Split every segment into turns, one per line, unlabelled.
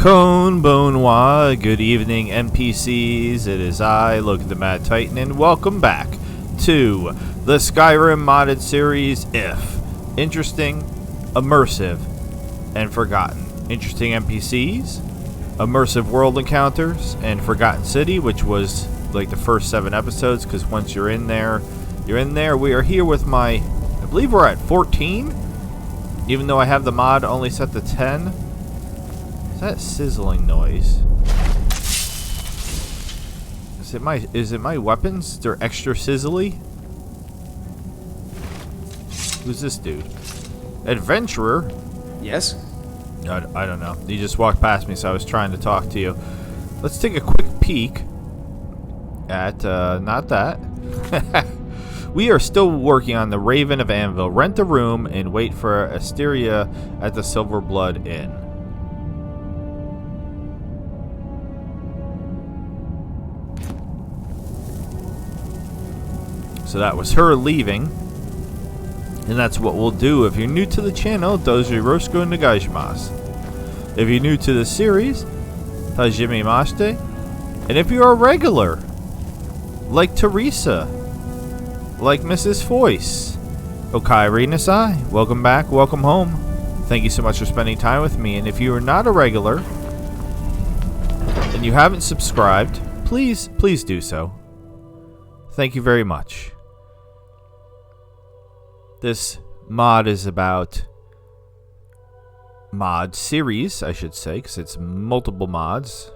Konbanwa, good evening NPCs, it is I, Logan the Mad Titan, and welcome back to the Skyrim modded series, If. Interesting, immersive, and forgotten. Interesting NPCs, immersive world encounters, and Forgotten City, which was like the first 7 episodes, because once you're in there, you're in there. We are here with my, I believe we're at 14, even though I have the mod only set to 10. Is that sizzling noise? Is it my weapons? They're extra sizzly? Who's this dude? Adventurer?
Yes?
I don't know. You just walked past me, so I was trying to talk to you. Let's take a quick peek at, not that. We are still working on the Raven of Anvil. Rent a room and wait for Asteria at the Silver Blood Inn. So that was her leaving. And that's what we'll do. If you're new to the channel, doji Rosco Nagaishimasu. If you're new to the series, Hajime Mashite. And if you're a regular, like Teresa, like Mrs. Foyce, Okairi Nasai, welcome back, welcome home. Thank you so much for spending time with me. And if you are not a regular, and you haven't subscribed, please do so. Thank you very much. This mod is about mod series, I should say, because it's multiple mods.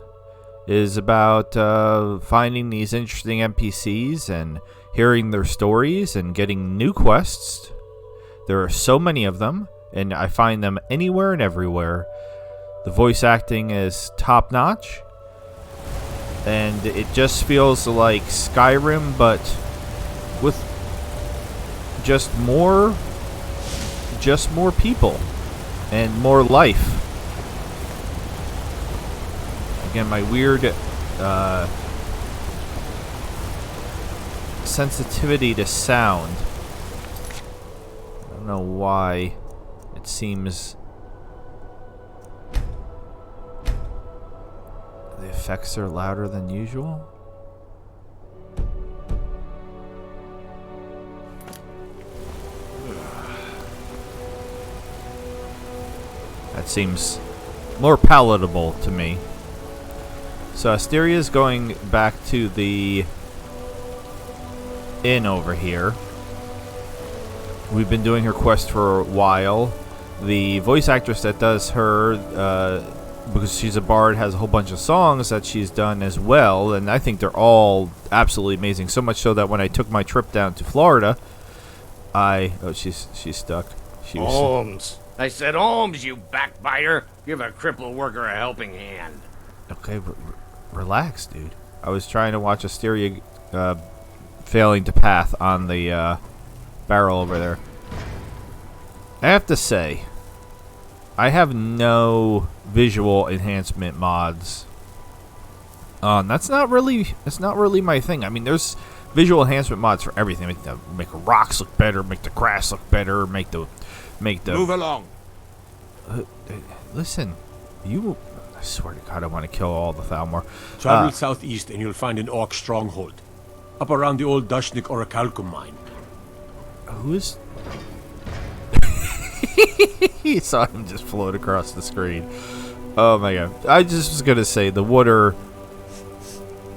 It is about finding these interesting NPCs and hearing their stories and getting new quests. There are so many of them, and I find them anywhere and everywhere. The voice acting is top-notch, and it just feels like Skyrim, but with just more people and more life. Again, my weird sensitivity to sound. I don't know why it seems the effects are louder than usual. That seems more palatable to me. So Asteria is going back to the inn over here. We've been doing her quest for a while. The voice actress that does her, because she's a bard, has a whole bunch of songs that she's done as well, and I think they're all absolutely amazing. So much so that when I took my trip down to Florida, she's stuck.
Holmes. I said, Holmes, you backbiter. Give a crippled worker a helping hand.
Okay, relax, dude. I was trying to watch Asteria failing to path on the barrel over there. I have to say, I have no visual enhancement mods. That's not really my thing. I mean, there's visual enhancement mods for everything. Make rocks look better, make the grass look better, make the
move along.
Listen, I swear to God, I want to kill all the Thalmor.
Travel southeast and you'll find an orc stronghold. Up around the old Dashnik Orichalcum mine.
Who is... He saw him just float across the screen. Oh my God. I just was going to say, the water...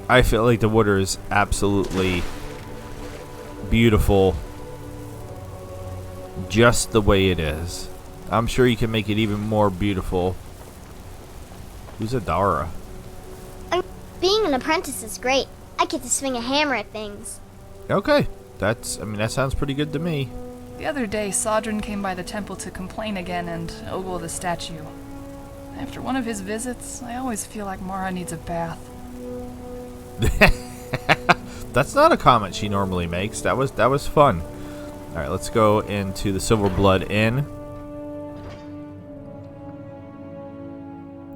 I feel like the water is absolutely beautiful. Just the way it is. I'm sure you can make it even more beautiful. Who's Adara?
Being an apprentice is great. I get to swing a hammer at things.
Okay. That sounds pretty good to me.
The other day, Sodron came by the temple to complain again and ogle the statue. After one of his visits, I always feel like Mara needs a bath.
That's not a comment she normally makes. That was fun. Alright, let's go into the Silver Blood Inn.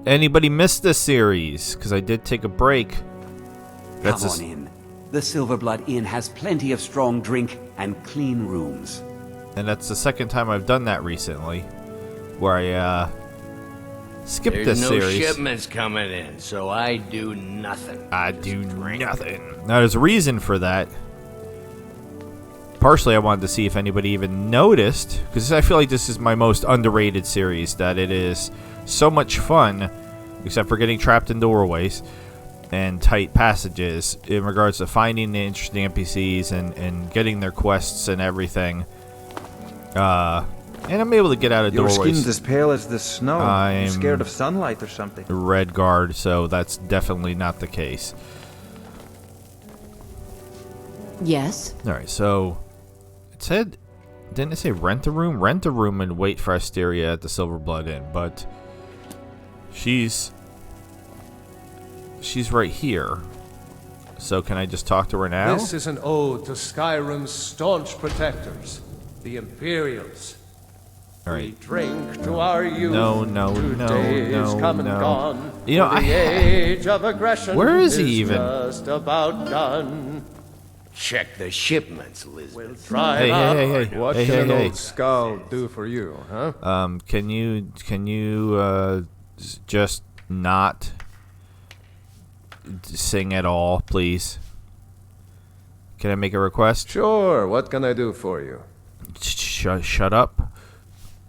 Anybody missed this series? Because I did take a break.
Come on in. The Silver Blood Inn has plenty of strong drink and clean rooms.
And that's the second time I've done that recently. Where I skip
There's
this
no
series.
shipments coming in, so I do nothing.
I do nothing. Now, there's a reason for that. Partially, I wanted to see if anybody even noticed, because I feel like this is my most underrated series, that it is so much fun, except for getting trapped in doorways and tight passages, in regards to finding the interesting NPCs and getting their quests and everything. And I'm able to get out of
Your
doorways.
skin's as pale as the snow.
I'm
You're scared of sunlight or something.
Red guard, so that's definitely not the case.
Yes?
Alright, so it said, didn't it say rent a room? Rent a room and wait for Asteria at the Silverblood Inn, but she's right here. So can I just talk to her now?
This is an ode to Skyrim's staunch protectors, the Imperials. We
Alright.
drink to our youth.
No.
Days come and gone.
You know,
The age of aggression
where is he even?
Just about done.
Check the shipments, Lisbeth.
Hey,
What
hey,
can
hey,
an
hey.
old scout do for you, huh?
Can you just not sing at all, please? Can I make a request?
Sure. What can I do for you?
Shut up.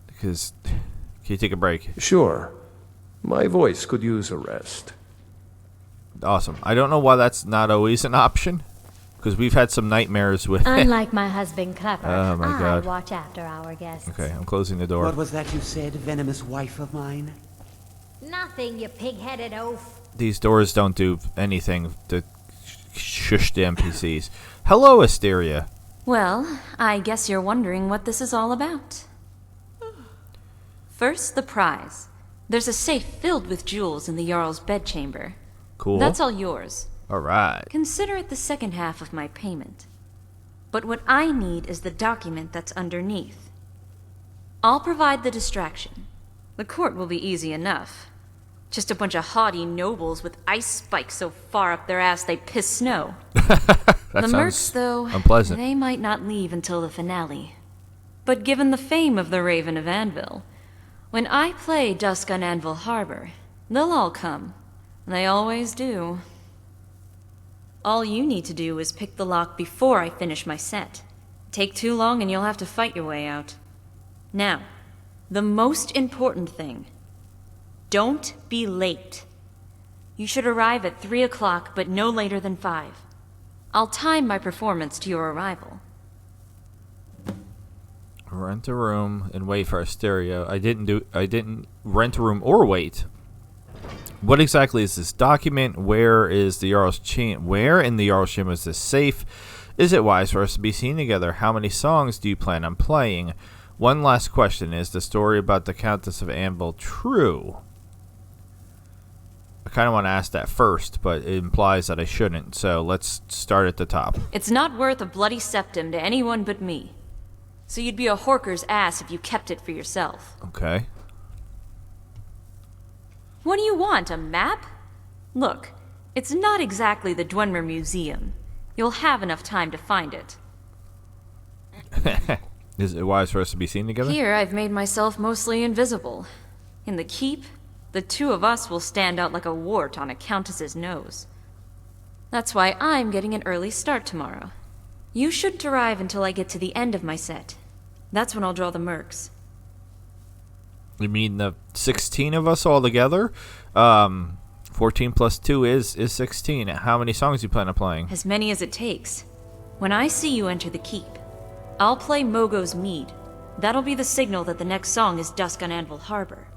Because, can you take a break?
Sure. My voice could use a rest.
Awesome. I don't know why that's not always an option, because we've had some nightmares with.
Unlike my husband Clever,
Oh, my
I
God.
watch after our guests.
Okay, I'm closing the door.
What was that you said, venomous wife of mine?
Nothing, you pig-headed oaf.
These doors don't do anything to shush the NPCs. Hello, Asteria.
Well, I guess you're wondering what this is all about. First, the prize. There's a safe filled with jewels in the Jarl's bedchamber.
Cool.
That's all yours.
All right.
Consider it the second half of my payment. But what I need is the document that's underneath. I'll provide the distraction. The court will be easy enough. Just a bunch of haughty nobles with ice spikes so far up their ass they piss snow.
That
The
sounds
mercs, though,
unpleasant.
they might not leave until the finale. But given the fame of the Raven of Anvil, when I play Dusk on Anvil Harbor, they'll all come. They always do. All you need to do is pick the lock before I finish my set. Take too long and you'll have to fight your way out. Now, the most important thing. Don't be late. You should arrive at 3 o'clock, but no later than 5. I'll time my performance to your arrival.
Rent a room and wait for Asteria. I didn't rent a room or wait. What exactly is this document? Where is the Jarl's Where in the Jarl's Chamber is this safe? Is it wise for us to be seen together? How many songs do you plan on playing? One last question. Is the story about the Countess of Anvil true? I kind of want to ask that first, but it implies that I shouldn't. So let's start at the top.
It's not worth a bloody septum to anyone but me. So you'd be a horker's ass if you kept it for yourself.
Okay.
What do you want, a map? Look, it's not exactly the Dwemer Museum. You'll have enough time to find it.
Is it wise for us to be seen together?
Here, I've made myself mostly invisible. In the keep, the two of us will stand out like a wart on a countess's nose. That's why I'm getting an early start tomorrow. You shouldn't arrive until I get to the end of my set. That's when I'll draw the mercs.
You mean the 16 of us all together? 14 plus 2 is 16. How many songs do you plan on playing?
As many as it takes. When I see you enter the keep, I'll play Mogo's Mead. That'll be the signal that the next song is Dusk on Anvil Harbor.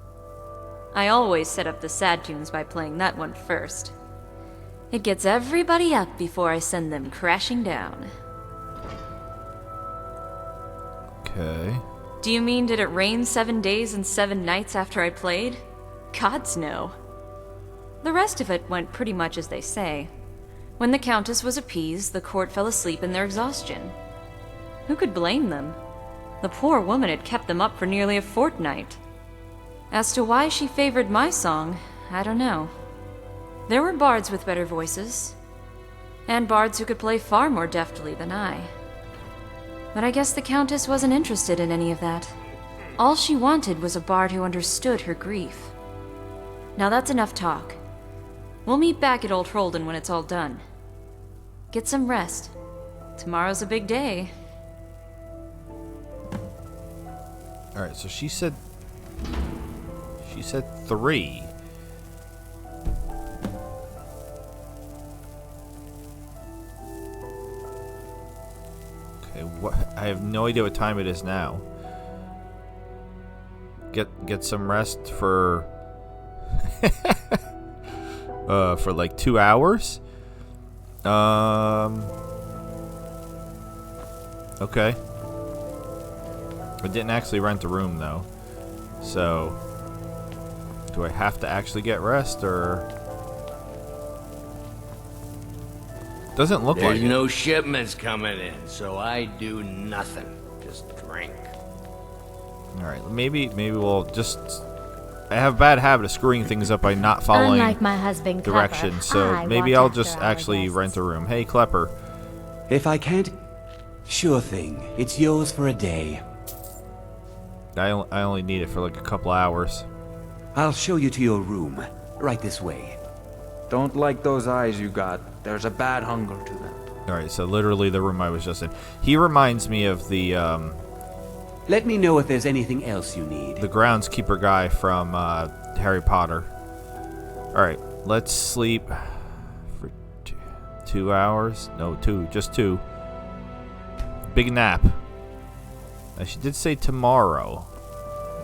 I always set up the sad tunes by playing that one first. It gets everybody up before I send them crashing down.
Okay.
Do you mean did it rain 7 days and 7 nights after I played? Gods no. The rest of it went pretty much as they say. When the Countess was appeased, the court fell asleep in their exhaustion. Who could blame them? The poor woman had kept them up for nearly a fortnight. As to why she favored my song, I don't know. There were bards with better voices, and bards who could play far more deftly than I. But I guess the Countess wasn't interested in any of that. All she wanted was a bard who understood her grief. Now that's enough talk. We'll meet back at Old Hroldan when it's all done. Get some rest. Tomorrow's a big day.
Alright, so she said 3. Okay, what? I have no idea what time it is now. Get some rest for for like 2 hours. Okay. I didn't actually rent a room though, so do I have to actually get rest, or doesn't look like
There's
it.
no shipments coming in, so I do nothing. Just drink.
All right, maybe we'll just. I have a bad habit of screwing things up by not following
Unlike my husband,
directions,
Clever,
so
I
maybe
watch
I'll
after
just
our
actually
guests.
rent a room. Hey, Klepper.
If I can't... Sure thing. It's yours for a day.
I only need it for like a couple hours.
I'll show you to your room. Right this way.
Don't like those eyes you got. There's a bad hunger to them.
All right, so literally the room I was just in. He reminds me of the
Let me know if there's anything else you need.
groundskeeper guy from Harry Potter. All right, let's sleep for 2 hours. No, just 2. Big nap. Now, she did say tomorrow,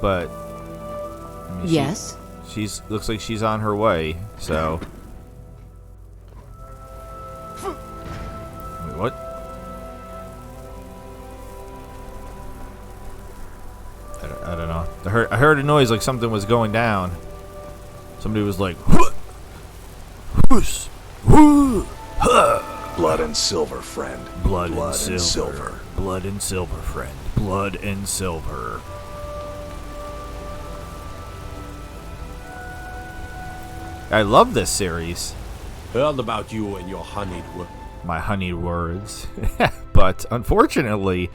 but I mean,
Yes?
she's looks like she's on her way. So, wait, what? I don't know. I heard a noise like something was going down. Somebody was like, "Huh! Whoosh! Whoo! Huh!"
Blood and silver, friend.
Blood and silver. Blood and silver, friend. Blood and silver. I love this series.
Heard about you and your honeyed work.
My honeyed words. But unfortunately,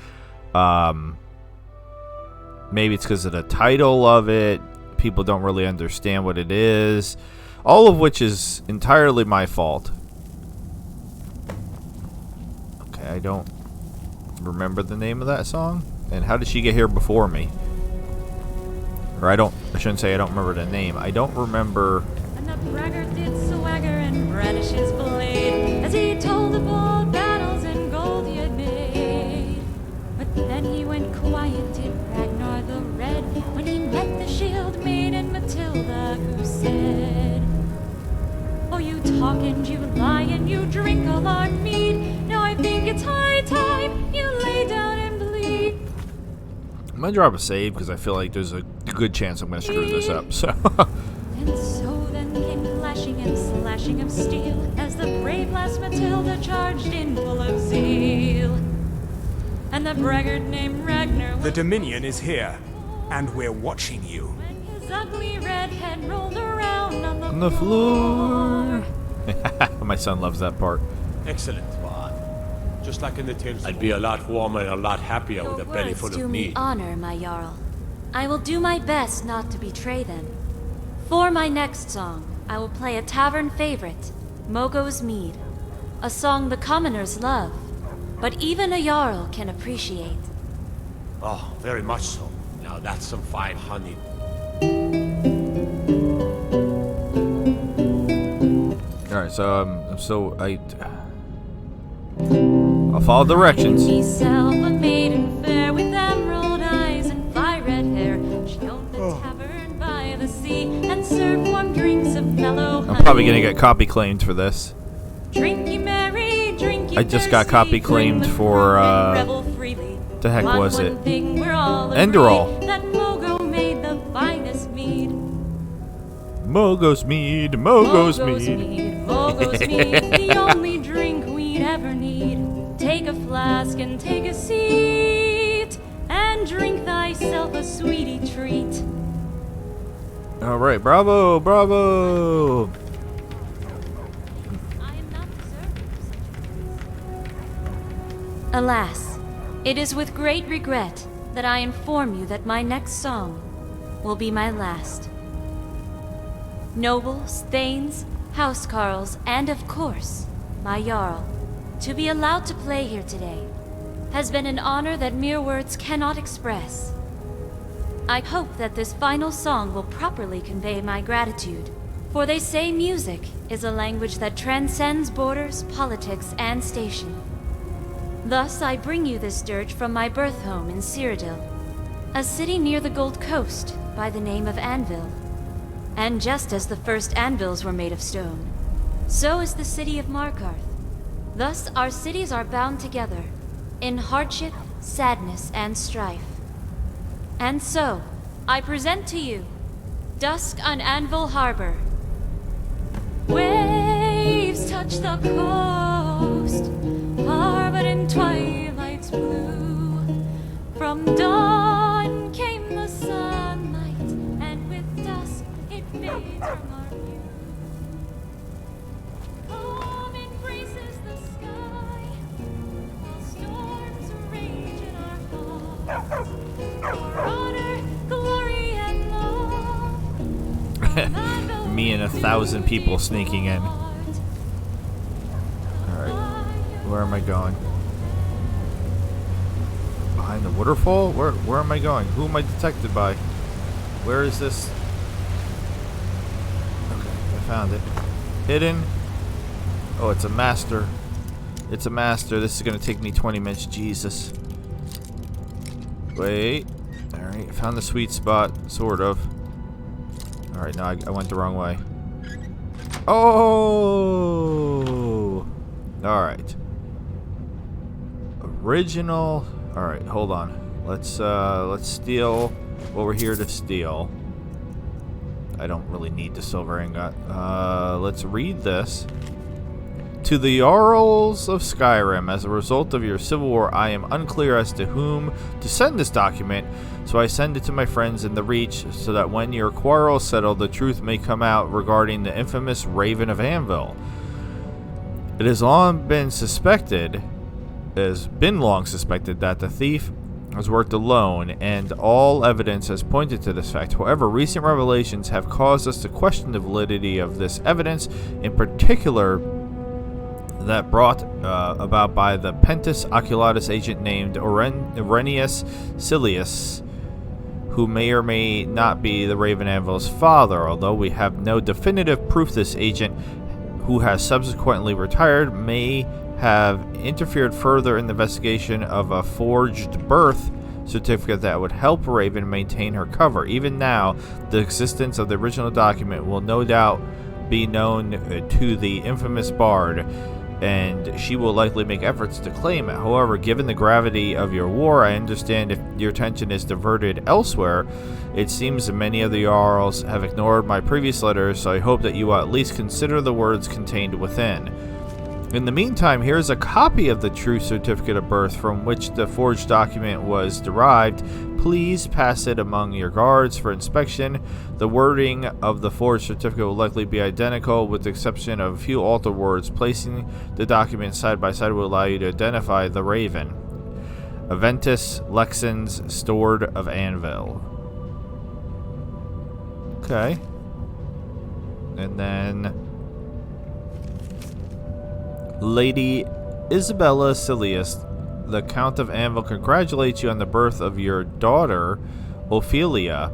maybe it's because of the title of it. People don't really understand what it is. All of which is entirely my fault. Okay, I don't remember the name of that song. And how did she get here before me? Or I shouldn't say I don't remember the name. I don't remember.
And the braggart did swagger and brandish his blade as he told of all battles and gold he had made. But then he went quiet, did Ragnar the Red, when he met the shield maiden Matilda, who said, "Oh, you talk and you lie and you drink all our mead. Now I think it's high time you lay down and bleed."
I'm gonna drop a save because I feel like there's a good chance I'm gonna screw this up. So.
And so then came clashing and slashing of steel as the brave lass Matilda charged in full of zeal. And the braggart named Ragnar
The Dominion is here, and we're watching you.
when his ugly red head rolled around on
the floor. My son loves that part.
Excellent. Just like in the tales. I'd be a lot warmer and a lot happier with a belly full
do
of
me
meat.
honor, my Jarl. I will do my best not to betray them. For my next song, I will play a tavern favorite, Mogo's Mead. A song the commoners love, but even a Jarl can appreciate.
Oh, very much so. Now that's some fine honey.
Alright, I'll follow directions.
Myself a maiden fair with emerald eyes and fire red hair. She owned a tavern by the sea and served warm drinks of mellow honey.
I'm probably gonna get copy claimed for this.
Drink ye merry, drink ye
I just got
thirsty,
copy claimed
bring the
for,
crew and revel freely.
the heck
On
was
one
it?
thing we're all
Enderall.
agreed, that Mogo made the finest mead.
Mogo's mead, Mogo's mead.
Mogo's mead, the only drink we'd ever need. Take a flask and take a seat, and drink thyself a sweetie treat.
Alright, bravo, bravo.
I am not deserving of such praise. Alas, it is with great regret that I inform you that my next song will be my last. nobles, thanes, housecarls, and of course, my Jarl. To be allowed to play here today has been an honor that mere words cannot express. I hope that this final song will properly convey my gratitude, for they say music is a language that transcends borders, politics, and station. Thus, I bring you this dirge from my birth home in Cyrodiil, a city near the Gold Coast by the name of Anvil. And just as the first anvils were made of stone, so is the city of Markarth. Thus, our cities are bound together in hardship, sadness, and strife. And so, I present to you Dusk on Anvil Harbor. Waves touch the coast, harbored in twilight's blue. From dawn came the sunlight, and with dusk it fades from our view. Calm embraces the sky, while storms rage in our hearts. For honor, glory, and love.
Me and 1,000 people sneaking in. Alright. Where am I going? Behind the waterfall? Where am I going? Who am I detected by? Where is this? Okay, I found it. Hidden. Oh, it's a master. It's a master. This is going to take me 20 minutes. Jesus. Wait. Alright, I found the sweet spot. Sort of. Alright, no, I went the wrong way. Oh! Alright. Original. Alright, hold on. Let's steal what we're here to steal. I don't really need the silver ingot. Let's read this. To the Jarls of Skyrim, as a result of your civil war, I am unclear as to whom to send this document, so I send it to my friends in the Reach, so that when your quarrel is settled, the truth may come out regarding the infamous Raven of Anvil. It has long been suspected, that the thief has worked alone, and all evidence has pointed to this fact. However, recent revelations have caused us to question the validity of this evidence, in particular that brought about by the Pentus Oculatus agent named Orenius Silius, who may or may not be the Raven Anvil's father, although we have no definitive proof this agent, who has subsequently retired, may have interfered further in the investigation of a forged birth certificate that would help Raven maintain her cover. Even now, the existence of the original document will no doubt be known to the infamous bard, and she will likely make efforts to claim it. However, given the gravity of your war, I understand if your attention is diverted elsewhere. It seems that many of the Jarls have ignored my previous letters, so I hope that you will at least consider the words contained within. In the meantime, here is a copy of the true certificate of birth from which the forged document was derived. Please pass it among your guards for inspection. The wording of the forged certificate will likely be identical, with the exception of a few altered words. Placing the documents side by side will allow you to identify the Raven. Aventus Lexans, Stored of Anvil. Okay. And then Lady Isabella Silius, the Count of Anvil, congratulates you on the birth of your daughter, Ophelia,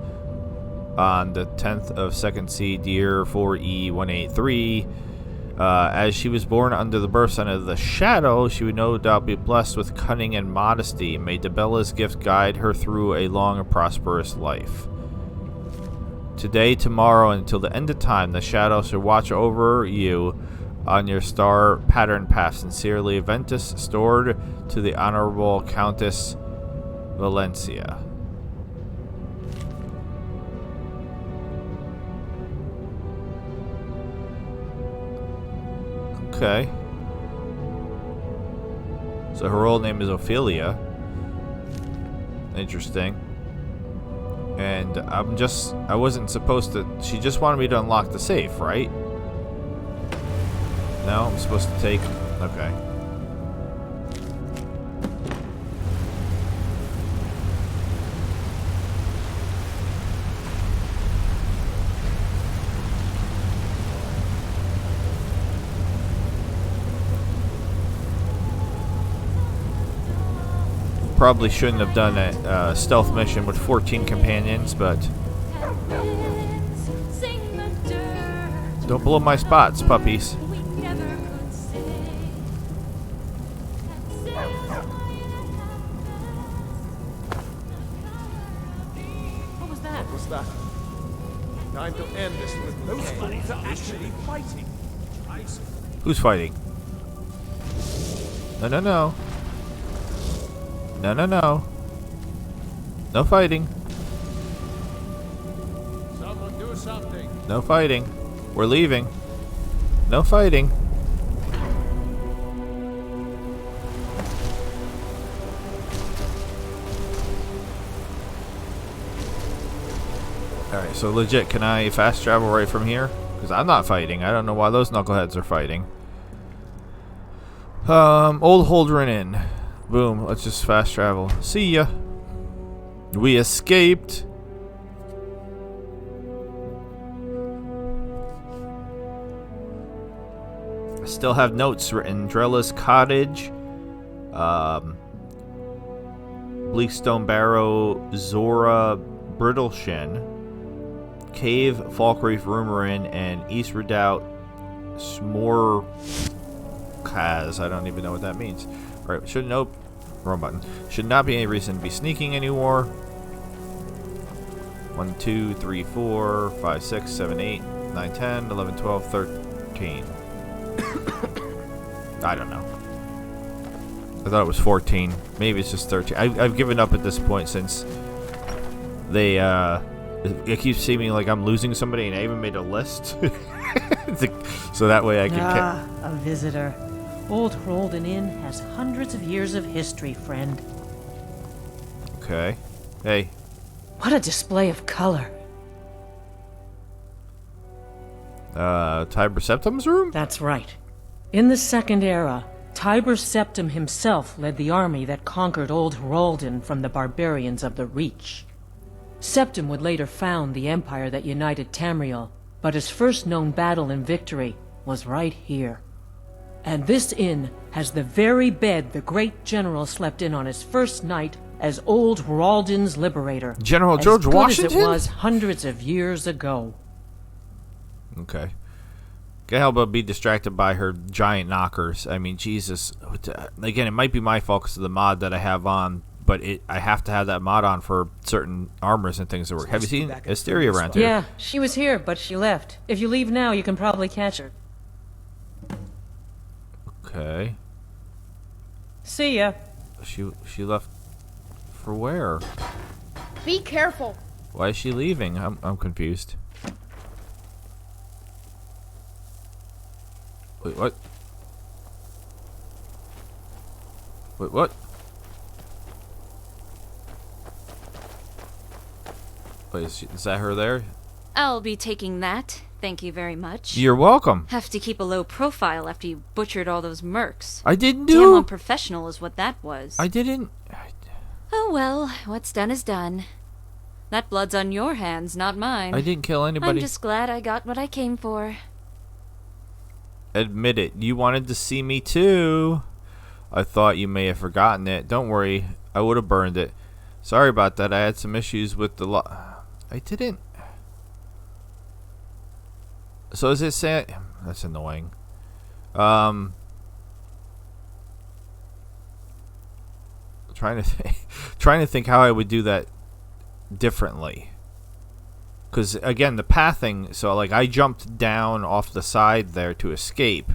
on the 10th of 2nd Seed, year 4E183. As she was born under the birth sign of the Shadow, she would no doubt be blessed with cunning and modesty. May Debella's gift guide her through a long and prosperous life. Today, tomorrow, and until the end of time, the Shadow shall watch over you on your star pattern path. Sincerely, Aventus, stored to the Honorable Countess Valencia. Okay. So her real name is Ophelia. Interesting. And I wasn't supposed to, she just wanted me to unlock the safe, right? No, I'm supposed to take, okay. Probably shouldn't have done a stealth mission with 14 companions, but don't blow my spots, puppies.
What was that?
What's that? Time to end this with those fools are actually fighting.
Who's fighting? No, no, no. No, no, no. No fighting.
Someone do something.
No fighting. We're leaving. No fighting. Alright, so legit, can I fast travel right from here? Because I'm not fighting. I don't know why those knuckleheads are fighting. Old Holdren Inn. Boom, let's just fast travel. See ya. We escaped. I still have notes written. Drella's Cottage. Bleakstone Barrow. Zora. Brittleshin. Cave, Falkreath, Rumorin, and East Redoubt, Smore Kaz. I don't even know what that means. Alright, should nope. Wrong button. Should not be any reason to be sneaking anymore. 1, 2, 3, 4, 5, 6, 7, 8, 9, 10, 11, 12, 13. I don't know. I thought it was 14. Maybe it's just 13. I've given up at this point since they, it keeps seeming like I'm losing somebody, and I even made a list. So that way I can...
a visitor. Old Hrolden Inn has hundreds of years of history, friend.
Okay. Hey.
What a display of color.
Tiber Septim's room?
That's right. In the Second Era, Tiber Septim himself led the army that conquered Old Hrolden from the barbarians of the Reach. Septim would later found the empire that united Tamriel, but his first known battle and victory was right here. And this inn has the very bed the great general slept in on his first night as Old Hrolden's liberator.
General George Washington?
As good as it was hundreds of years ago.
Okay. Can't help but be distracted by her giant knockers. I mean, Jesus. Again, it might be my fault because of the mod that I have on, but I have to have that mod on for certain armors and things that work. Have you seen Asteria around here?
Yeah, she was here, but she left. If you leave now, you can probably catch her.
Okay.
See ya.
She left for where?
Be careful.
Why is she leaving? I'm confused. Wait, what? Wait, what? Wait, is that her there?
I'll be taking that. Thank you very much.
You're welcome.
Have to keep a low profile after you butchered all those mercs.
I didn't
Damn
do.
unprofessional is what that was.
I didn't.
Oh well, what's done is done. That blood's on your hands, not mine.
I didn't kill anybody.
I'm just glad I got what I came for.
Admit it. You wanted to see me too. I thought you may have forgotten it. Don't worry. I would have burned it. Sorry about that. I had some issues with the I didn't. So is it saying... That's annoying. Trying to think how I would do that differently. Because again, the pathing. So like I jumped down off the side there to escape,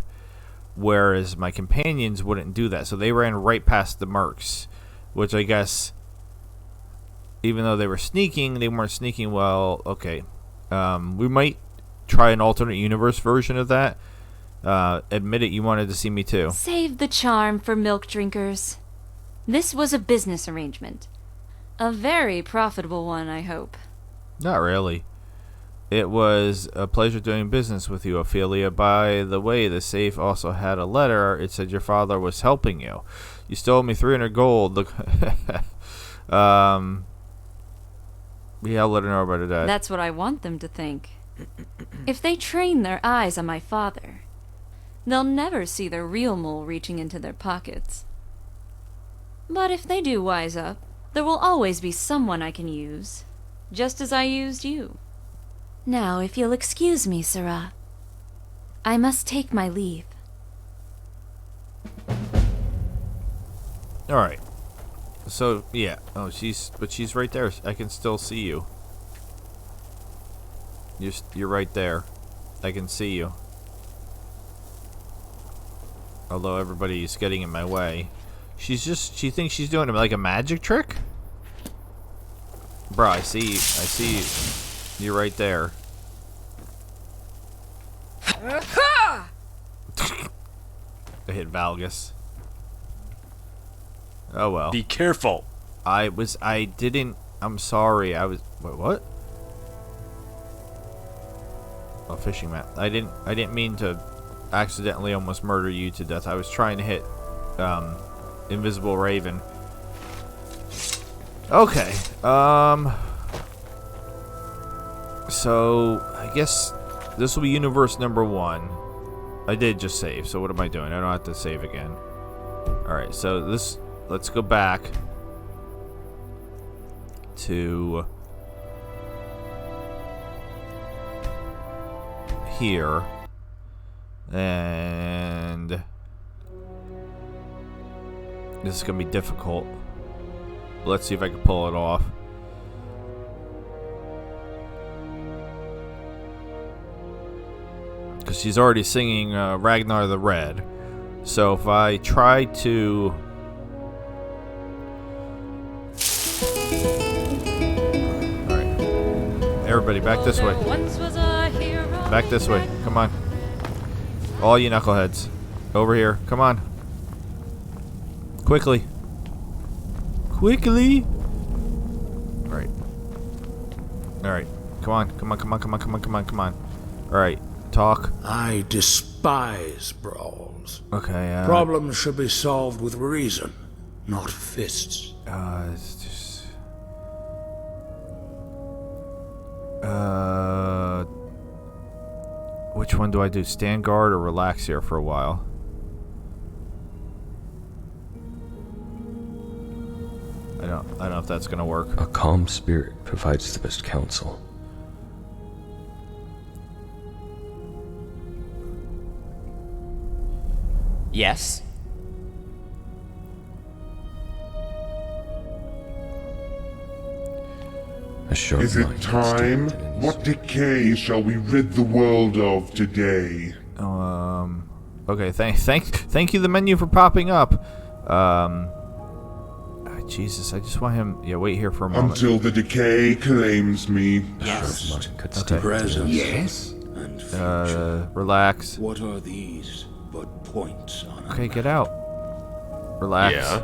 whereas my companions wouldn't do that. So they ran right past the mercs, which I guess, even though they were sneaking, they weren't sneaking well. Okay, we might try an alternate universe version of that. Admit it, you wanted to see me too.
Save the charm for milk drinkers. This was a business arrangement. A very profitable one, I hope.
Not really. It was a pleasure doing business with you, Ophelia. By the way, the safe also had a letter. It said your father was helping you. You stole me 300 gold. Look. Yeah, I'll let her know about that.
That's what I want them to think. If they train their eyes on my father, they'll never see the real mole reaching into their pockets. But if they do wise up, there will always be someone I can use, just as I used you. Now, if you'll excuse me, Zora, I must take my leave.
Alright. So, yeah. Oh, but she's right there. I can still see you. You're right there. I can see you. Although everybody's getting in my way. She thinks she's doing like a magic trick? Bruh, I see you. You're right there. I hit Valgus. Oh well.
Be careful.
I'm sorry. Wait, what? Oh, fishing mat. I didn't mean to accidentally almost murder you to death. I was trying to hit Invisible Raven. Okay. So I guess this will be universe number 1. I did just save, so what am I doing? I don't have to save again. Alright, so let's go back to here. And this is gonna be difficult. Let's see if I can pull it off. Because she's already singing Ragnar the Red. So if I try to... Alright. Everybody, back this way. Back this way. Come on. All you knuckleheads. Over here. Come on. Quickly. Quickly. Alright. Alright. Come on. Come on, come on, come on, come on, come on, come on. Alright. Talk.
I despise brawls.
Okay,
Problems should be solved with reason, not fists.
It's just... Which one do I do? Stand guard or relax here for a while? I don't know if that's gonna work.
A calm spirit provides the best counsel.
Yes?
Is it time? What decay shall we rid the world of today?
Okay, thank you, the menu, for popping up. Jesus, I just want him... Yeah, wait here for a moment.
Until the decay claims me.
Yes.
Okay.
Presence.
Yes.
And future.
Relax.
What are these but points on
Okay, get out. Relax.
Yeah.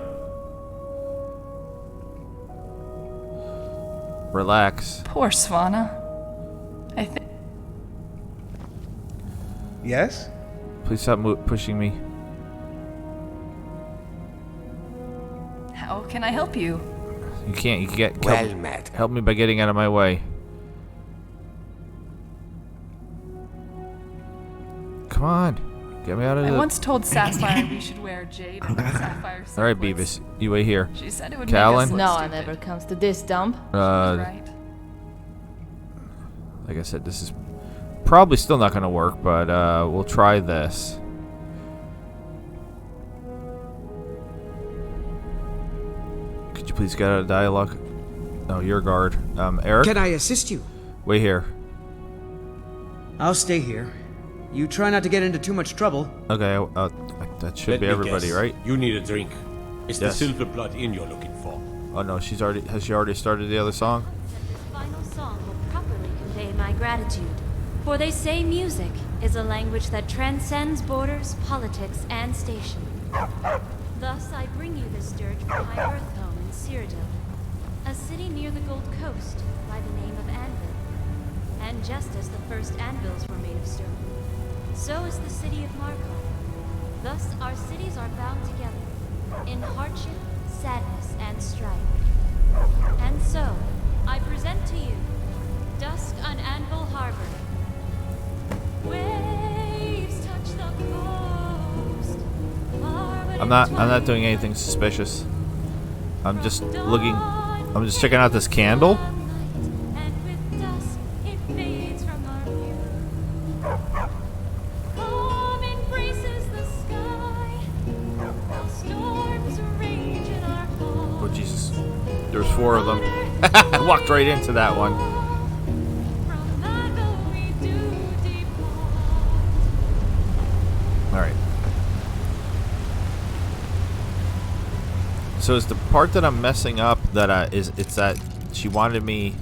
Relax.
Poor Svana. I think...
Yes?
Please stop pushing me.
How can I help you?
You can't. You can get...
Well met.
Help me by getting out of my way. Come on. Get me out of
I
the...
once told Sapphire we should wear jade and sapphire circlets.
Alright, Beavis. You wait here.
She said it would
Callan?
make us look
No
stupid.
one ever comes to this dump.
She was right.
Like I said, this is probably still not going to work, but we'll try this. Could you please get out of dialogue? No, your guard. Eric?
Can I assist you?
Wait here.
I'll stay here. You try not to get into too much trouble.
Okay, that should
Let
be
me
everybody,
guess.
right?
You need a drink. It's
Yes.
the Silver Blood Inn you're looking for.
Oh no, has she already started the other song?
This final song will properly convey my gratitude, for they say music is a language that transcends borders, politics, and station. Thus, I bring you this dirge from my birth home in Cyrodiil, a city near the Gold Coast by the name of Anvil. And just as the first anvils were made of stone, so is the city of Markov. Thus, our cities are bound together in hardship, sadness, and strife. And so, I present to you Dusk on Anvil Harbor. Waves touch the coast.
I'm not doing anything suspicious. I'm just looking. I'm just checking out this candle. Oh Jesus! There's 4 of them. I walked right into that one. All right. So is the part that I'm messing up that it's that she wanted me.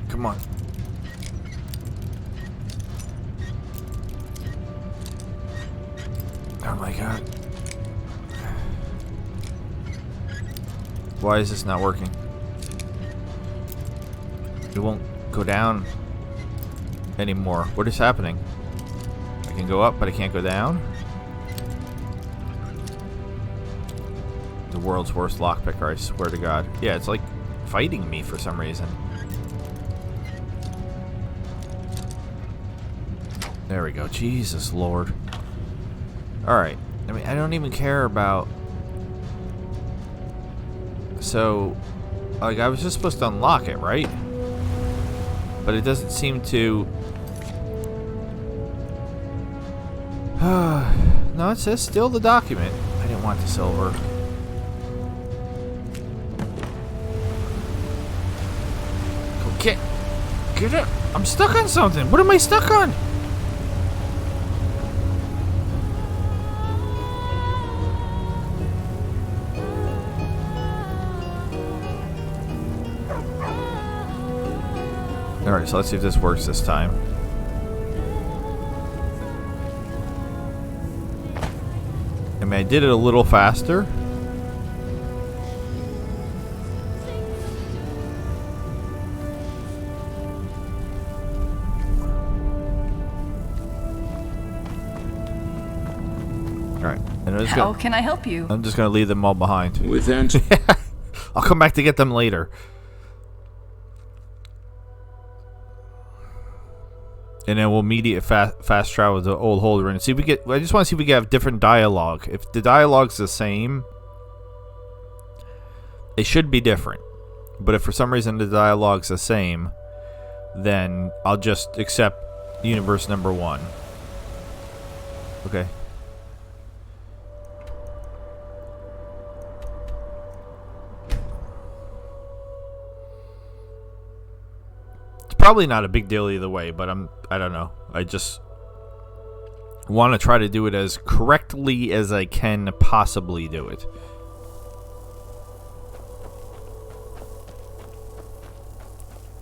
Come on. Oh my god. Why is this not working? It won't go down anymore. What is happening? I can go up, but I can't go down. The world's worst lockpicker, I swear to God. Yeah, it's like fighting me for some reason. There we go. Jesus Lord. Alright. I mean, I don't even care about... So, like, I was just supposed to unlock it, right? But it doesn't seem to... No, it says still the document. I didn't want the silver. Get it! I'm stuck on something! What am I stuck on? Alright, so let's see if this works this time. I mean, I did it a little faster. Alright.
How can I help you?
I'm just going to leave them all behind.
With answer.
I'll come back to get them later. And then we'll immediate fast travel to Old Holder and see if we get. I just want to see if we can have different dialogue. If the dialogue's the same, it should be different. But if for some reason the dialogue's the same, then I'll just accept universe number 1. Okay. Probably not a big deal either way, but I don't know. I just want to try to do it as correctly as I can possibly do it.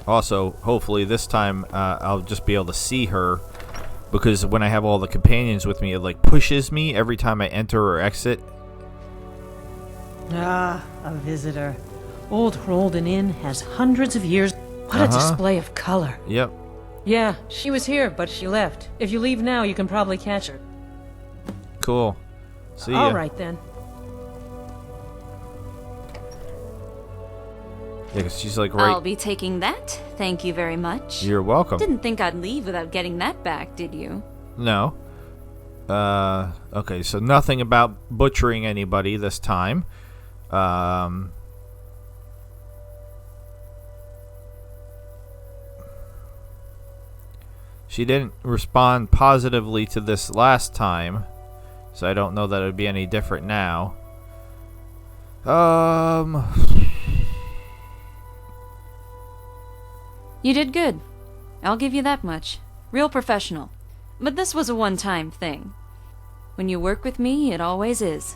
Also, hopefully this time I'll just be able to see her, because when I have all the companions with me, it like pushes me every time I enter or exit.
Ah, a visitor. Old Hrolden Inn has hundreds of years. What a display of color.
Yep.
Yeah, she was here, but she left. If you leave now, you can probably catch her.
Cool. See ya.
All right, then.
Yeah, 'cause she's like right...
I'll be taking that. Thank you very much.
You're welcome.
Didn't think I'd leave without getting that back, did you?
No. Okay, so nothing about butchering anybody this time. She didn't respond positively to this last time, so I don't know that it would be any different now.
You did good. I'll give you that much. Real professional. But this was a one-time thing. When you work with me, it always is.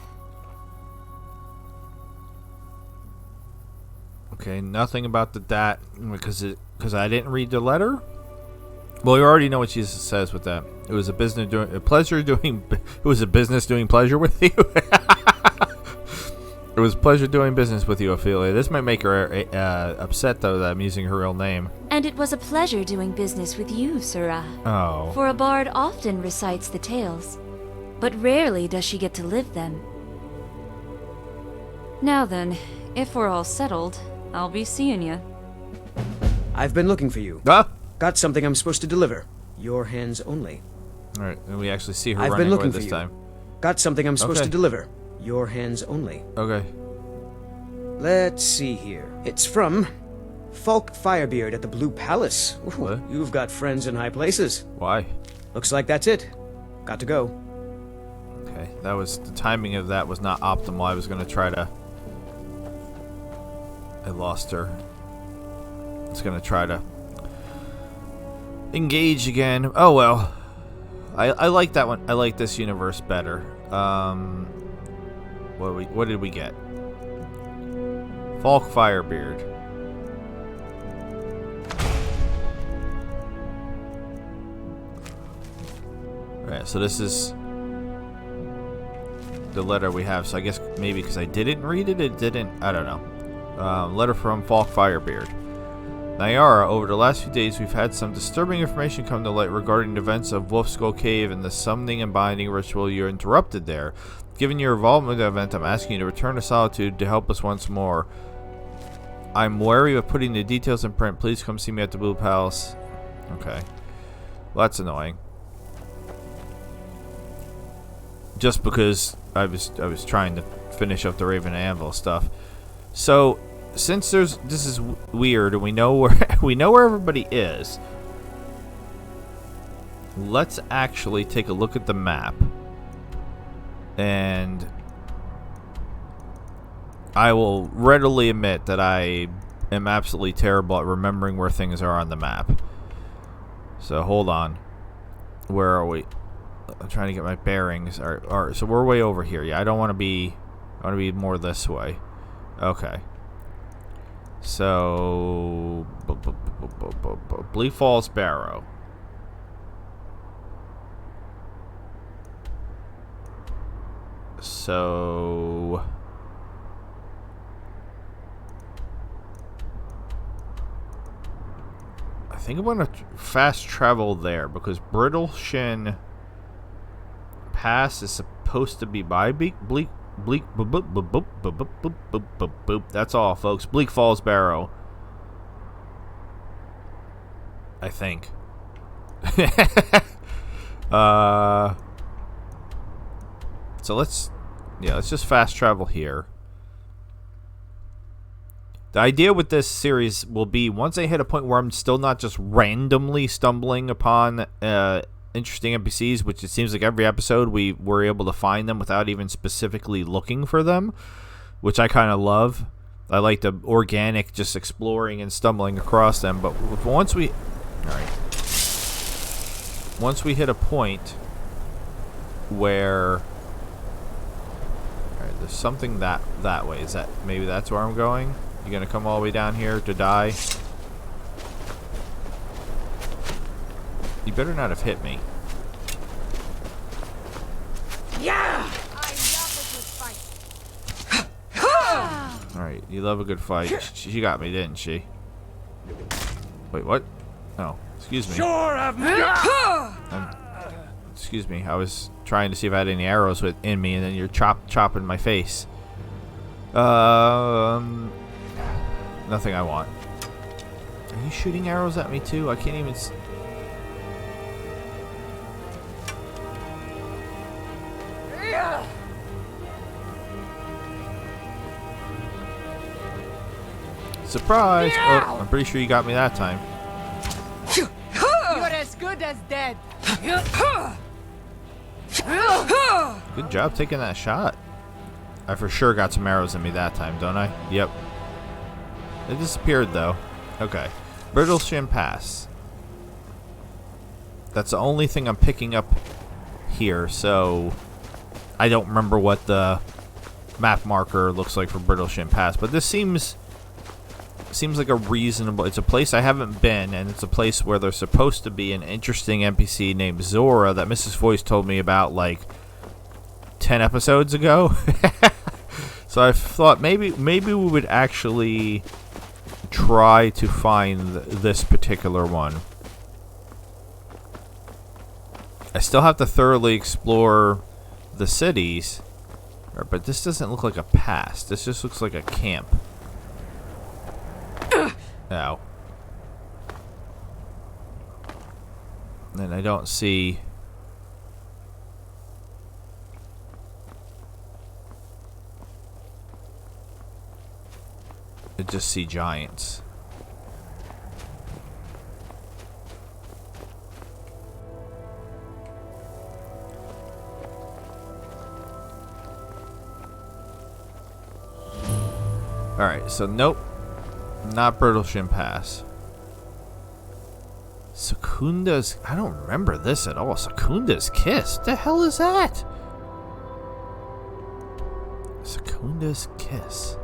Okay, nothing about that because I didn't read the letter. Well, you already know what she says with that. It was a business doing pleasure with you. It was pleasure doing business with you, Ophelia. This might make her upset, though, that I'm using her real name.
And it was a pleasure doing business with you, Zora.
Oh.
For a bard often recites the tales, but rarely does she get to live them. Now then, if we're all settled, I'll be seeing you.
I've been looking for you.
Ah?
Got something I'm supposed to deliver. Your hands only.
Alright, and we actually see her
I've
running
been looking
away
for
this
you.
time.
Got something I'm supposed to deliver. Your hands only.
Okay.
Let's see here. It's from Falk Firebeard at the Blue Palace. Ooh,
what?
You've got friends in high places.
Why?
Looks like that's it. Got to go.
Okay, that was the timing of that was not optimal. I was gonna try to. I lost her. I was gonna try to engage again. Oh well. I like that one. I like this universe better. What did we get? Falk Firebeard. Alright, so this is the letter we have. So I guess maybe because I didn't read it, it didn't. I don't know. Letter from Falk Firebeard. Nayara, over the last few days, we've had some disturbing information come to light regarding the events of Wolf Skull Cave and the summoning and binding ritual you interrupted there. Given your involvement in the event, I'm asking you to return to Solitude to help us once more. I'm wary of putting the details in print. Please come see me at the Blue Palace. Okay. Well, that's annoying. Just because I was trying to finish up the Raven and Anvil stuff. So, since this is weird and we know where everybody is, let's actually take a look at the map. And I will readily admit that I am absolutely terrible at remembering where things are on the map. So hold on. Where are we? I'm trying to get my bearings. All right, so we're way over here. Yeah, I want to be more this way. Okay. So Bleak Falls Barrow. So I think I'm gonna fast travel there because Brittle Shin Pass is supposed to be by Bleak. That's all, folks. Bleak Falls Barrow. I think. So let's just fast travel here. The idea with this series will be once I hit a point where I'm still not just randomly stumbling upon interesting NPCs, which it seems like every episode we were able to find them without even specifically looking for them, which I kind of love. I like the organic, just exploring and stumbling across them. But once we hit a point where there's something that way. Is that maybe that's where I'm going? You gonna come all the way down here to die? You better not have hit me.
Yeah!
Alright, you love a good fight. She got me, didn't she? Wait, what? Oh, excuse me.
Sure, I've
excuse me, I was trying to see if I had any arrows in me, and then you're chopping my face. Nothing I want. Are you shooting arrows at me too? I can't even. Surprise! Oh, I'm pretty sure you got me that time.
You're as good as dead.
Good job taking that shot. I for sure got some arrows in me that time, don't I? Yep. It disappeared though. Okay. Brittle Shin Pass. That's the only thing I'm picking up here, so I don't remember what the map marker looks like for Brittle Shin Pass, but this seems like a reasonable. It's a place I haven't been, and it's a place where there's supposed to be an interesting NPC named Zora that Mrs. Voice told me about like 10 episodes ago. So I thought maybe we would actually try to find this particular one. I still have to thoroughly explore the cities, but this doesn't look like a pass. This just looks like a camp. Ow. And I don't see I just see giants. Alright, so nope. Not Brittleshin Pass. Secunda's... I don't remember this at all. Secunda's Kiss? What the hell is that? Secunda's Kiss.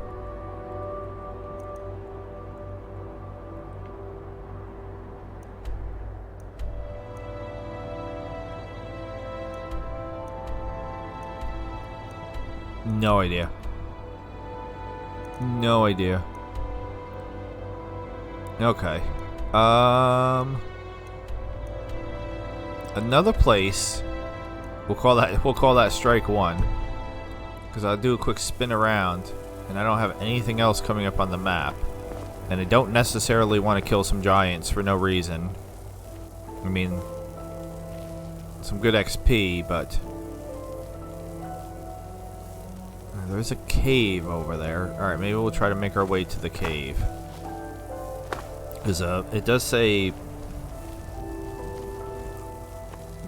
No idea. No idea. Okay. Another place. We'll call that strike one. Because I'll do a quick spin around, and I don't have anything else coming up on the map. And I don't necessarily want to kill some giants for no reason. I mean, some good XP, but there's a cave over there. Alright, maybe we'll try to make our way to the cave. Because it does say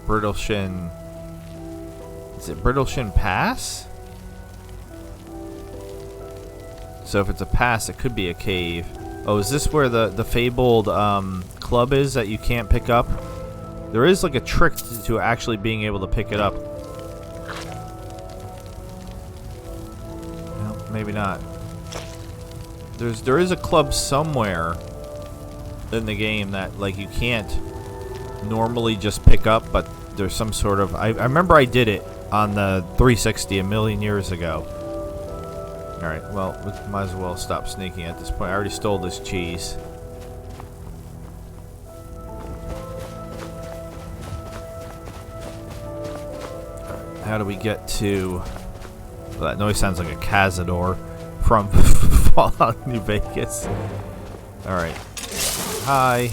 Brittleshin. Is it Brittleshin Pass? So if it's a pass, it could be a cave. Oh, is this where the fabled club is that you can't pick up? There is like a trick to actually being able to pick it up. No, maybe not. There is a club somewhere in the game that like you can't normally just pick up, but there's some sort of... I remember I did it on the 360 a million years ago. Alright, well, we might as well stop sneaking at this point. I already stole this cheese. How do we get to... Well, that noise sounds like a Cazador from Fallout New Vegas. Alright. Hi.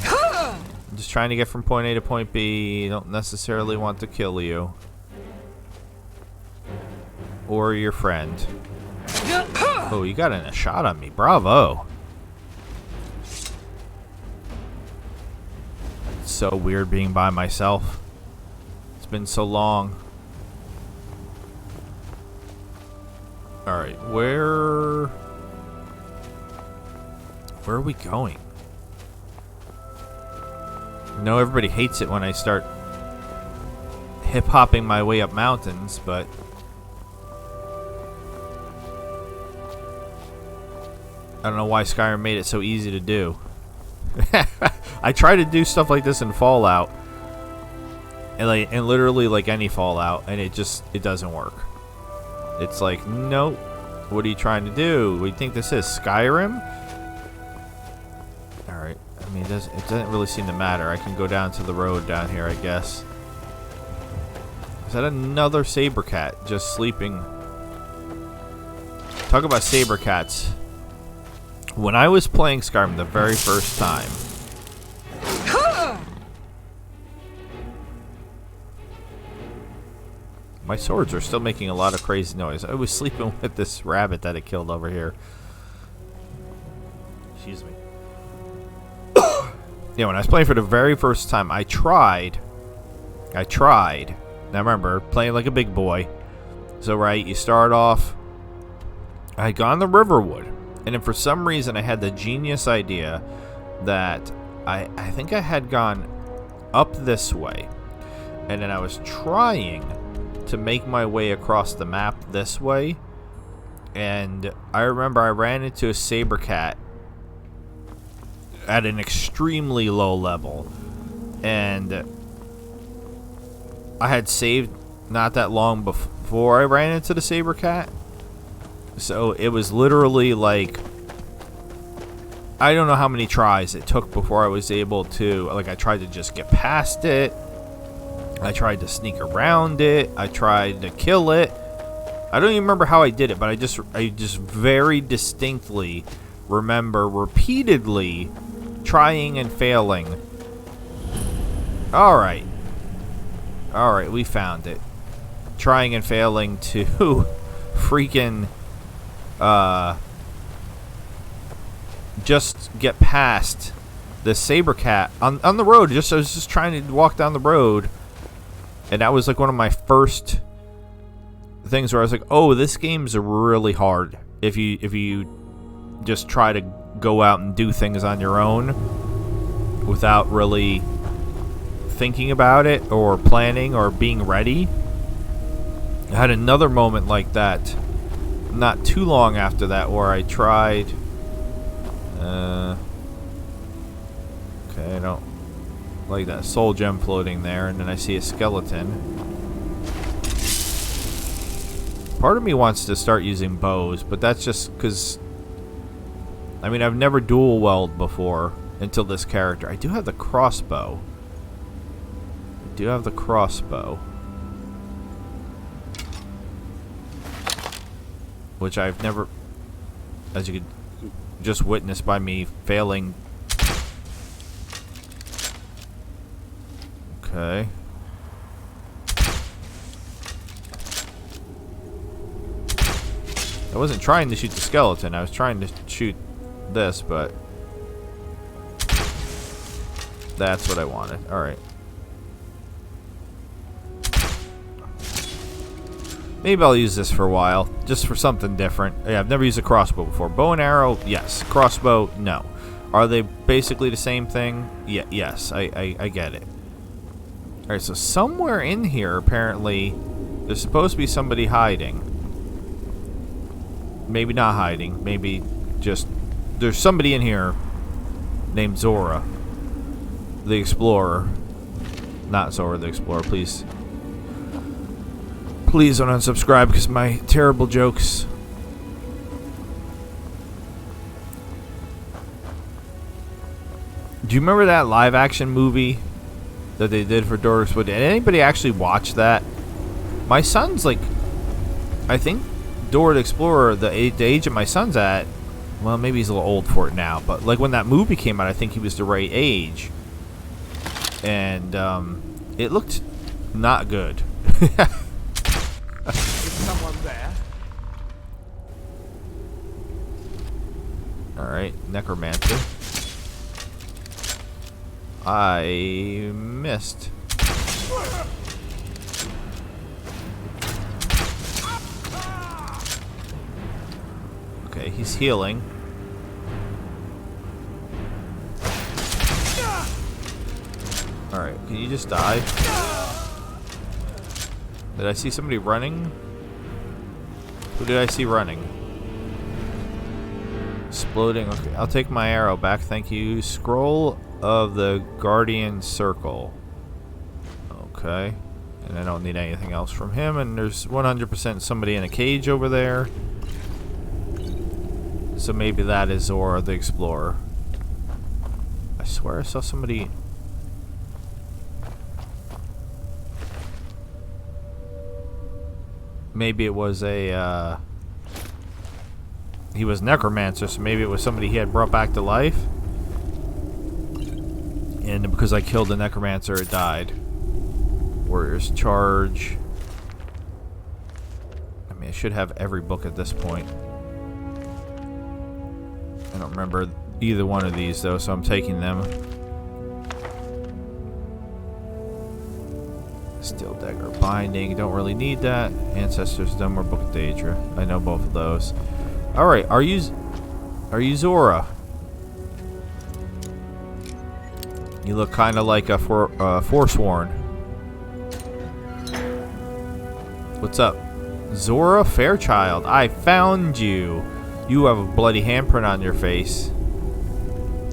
I'm just trying to get from point A to point B. Don't necessarily want to kill you. Or your friend. Oh, you got a shot on me. Bravo. It's so weird being by myself. It's been so long. Alright, where are we going? I know everybody hates it when I start hip-hopping my way up mountains, but I don't know why Skyrim made it so easy to do. I try to do stuff like this in Fallout, and literally like any Fallout, and it doesn't work. It's like, nope. What are you trying to do? What do you think this is, Skyrim? Alright. I mean, it doesn't really seem to matter. I can go down to the road down here, I guess. Is that another saber cat just sleeping? Talk about saber cats. When I was playing Skyrim the very first time, my swords are still making a lot of crazy noise. I was sleeping with this rabbit that I killed over here. Excuse me. Yeah, when I was playing for the very first time, I tried. Now remember, playing like a big boy. So right, you start off. I had gone to Riverwood, and then for some reason I had the genius idea that I think I had gone up this way, and then I was trying to make my way across the map this way, and I remember I ran into a saber cat at an extremely low level, and I had saved not that long before I ran into the saber cat, so it was literally like I don't know how many tries it took before I was able to, like, I tried to just get past it, I tried to sneak around it, I tried to kill it. I don't even remember how I did it, but I just very distinctly remember repeatedly trying and failing. Alright, we found it. Trying and failing to freaking just get past the saber cat on the road. I was just trying to walk down the road, and that was like one of my first things where I was like, oh, this game's really hard if you just try to go out and do things on your own without really thinking about it or planning or being ready. I had another moment like that not too long after that where I tried okay, I don't like that soul gem floating there, and then I see a skeleton. Part of me wants to start using bows, but that's just because, I mean, I've never dual weld before until this character. I do have the crossbow. Which I've never, as you could just witness by me failing. Okay. I wasn't trying to shoot the skeleton. I was trying to shoot this, but that's what I wanted. Alright. Maybe I'll use this for a while, just for something different. Yeah, I've never used a crossbow before. Bow and arrow, yes. Crossbow, no. Are they basically the same thing? Yeah, yes, I get it. Alright, so somewhere in here, apparently, there's supposed to be somebody hiding. Maybe not hiding. Maybe just... There's somebody in here named Zora, the Explorer. Not Zora the Explorer, please. Please don't unsubscribe because of my terrible jokes. Do you remember that live action movie that they did for Dora Explorer? Did anybody actually watch that? My son's like, I think Dora the Explorer, the age that my son's at, well, maybe he's a little old for it now, but like when that movie came out, I think he was the right age. And it looked not good.
Is someone there?
Alright, Necromancer. I missed. Okay, he's healing. Alright, can you just die? Did I see somebody running? Who did I see running? Exploding. Okay, I'll take my arrow back, thank you. Scroll of the Guardian Circle. Okay. And I don't need anything else from him. And there's 100% somebody in a cage over there. So maybe that is Zora the Explorer. I swear I saw somebody... Maybe it was a, he was Necromancer, so maybe it was somebody he had brought back to life. And because I killed the Necromancer, it died. Warrior's Charge. I mean, I should have every book at this point. I don't remember either one of these, though, so I'm taking them. Steel Dagger Binding, don't really need that. Ancestors Dome or Book of Daedra. I know both of those. Alright, are you Zora? You look kind of like a Forsworn. What's up? Zora Fairchild, I found you. You have a bloody handprint on your face.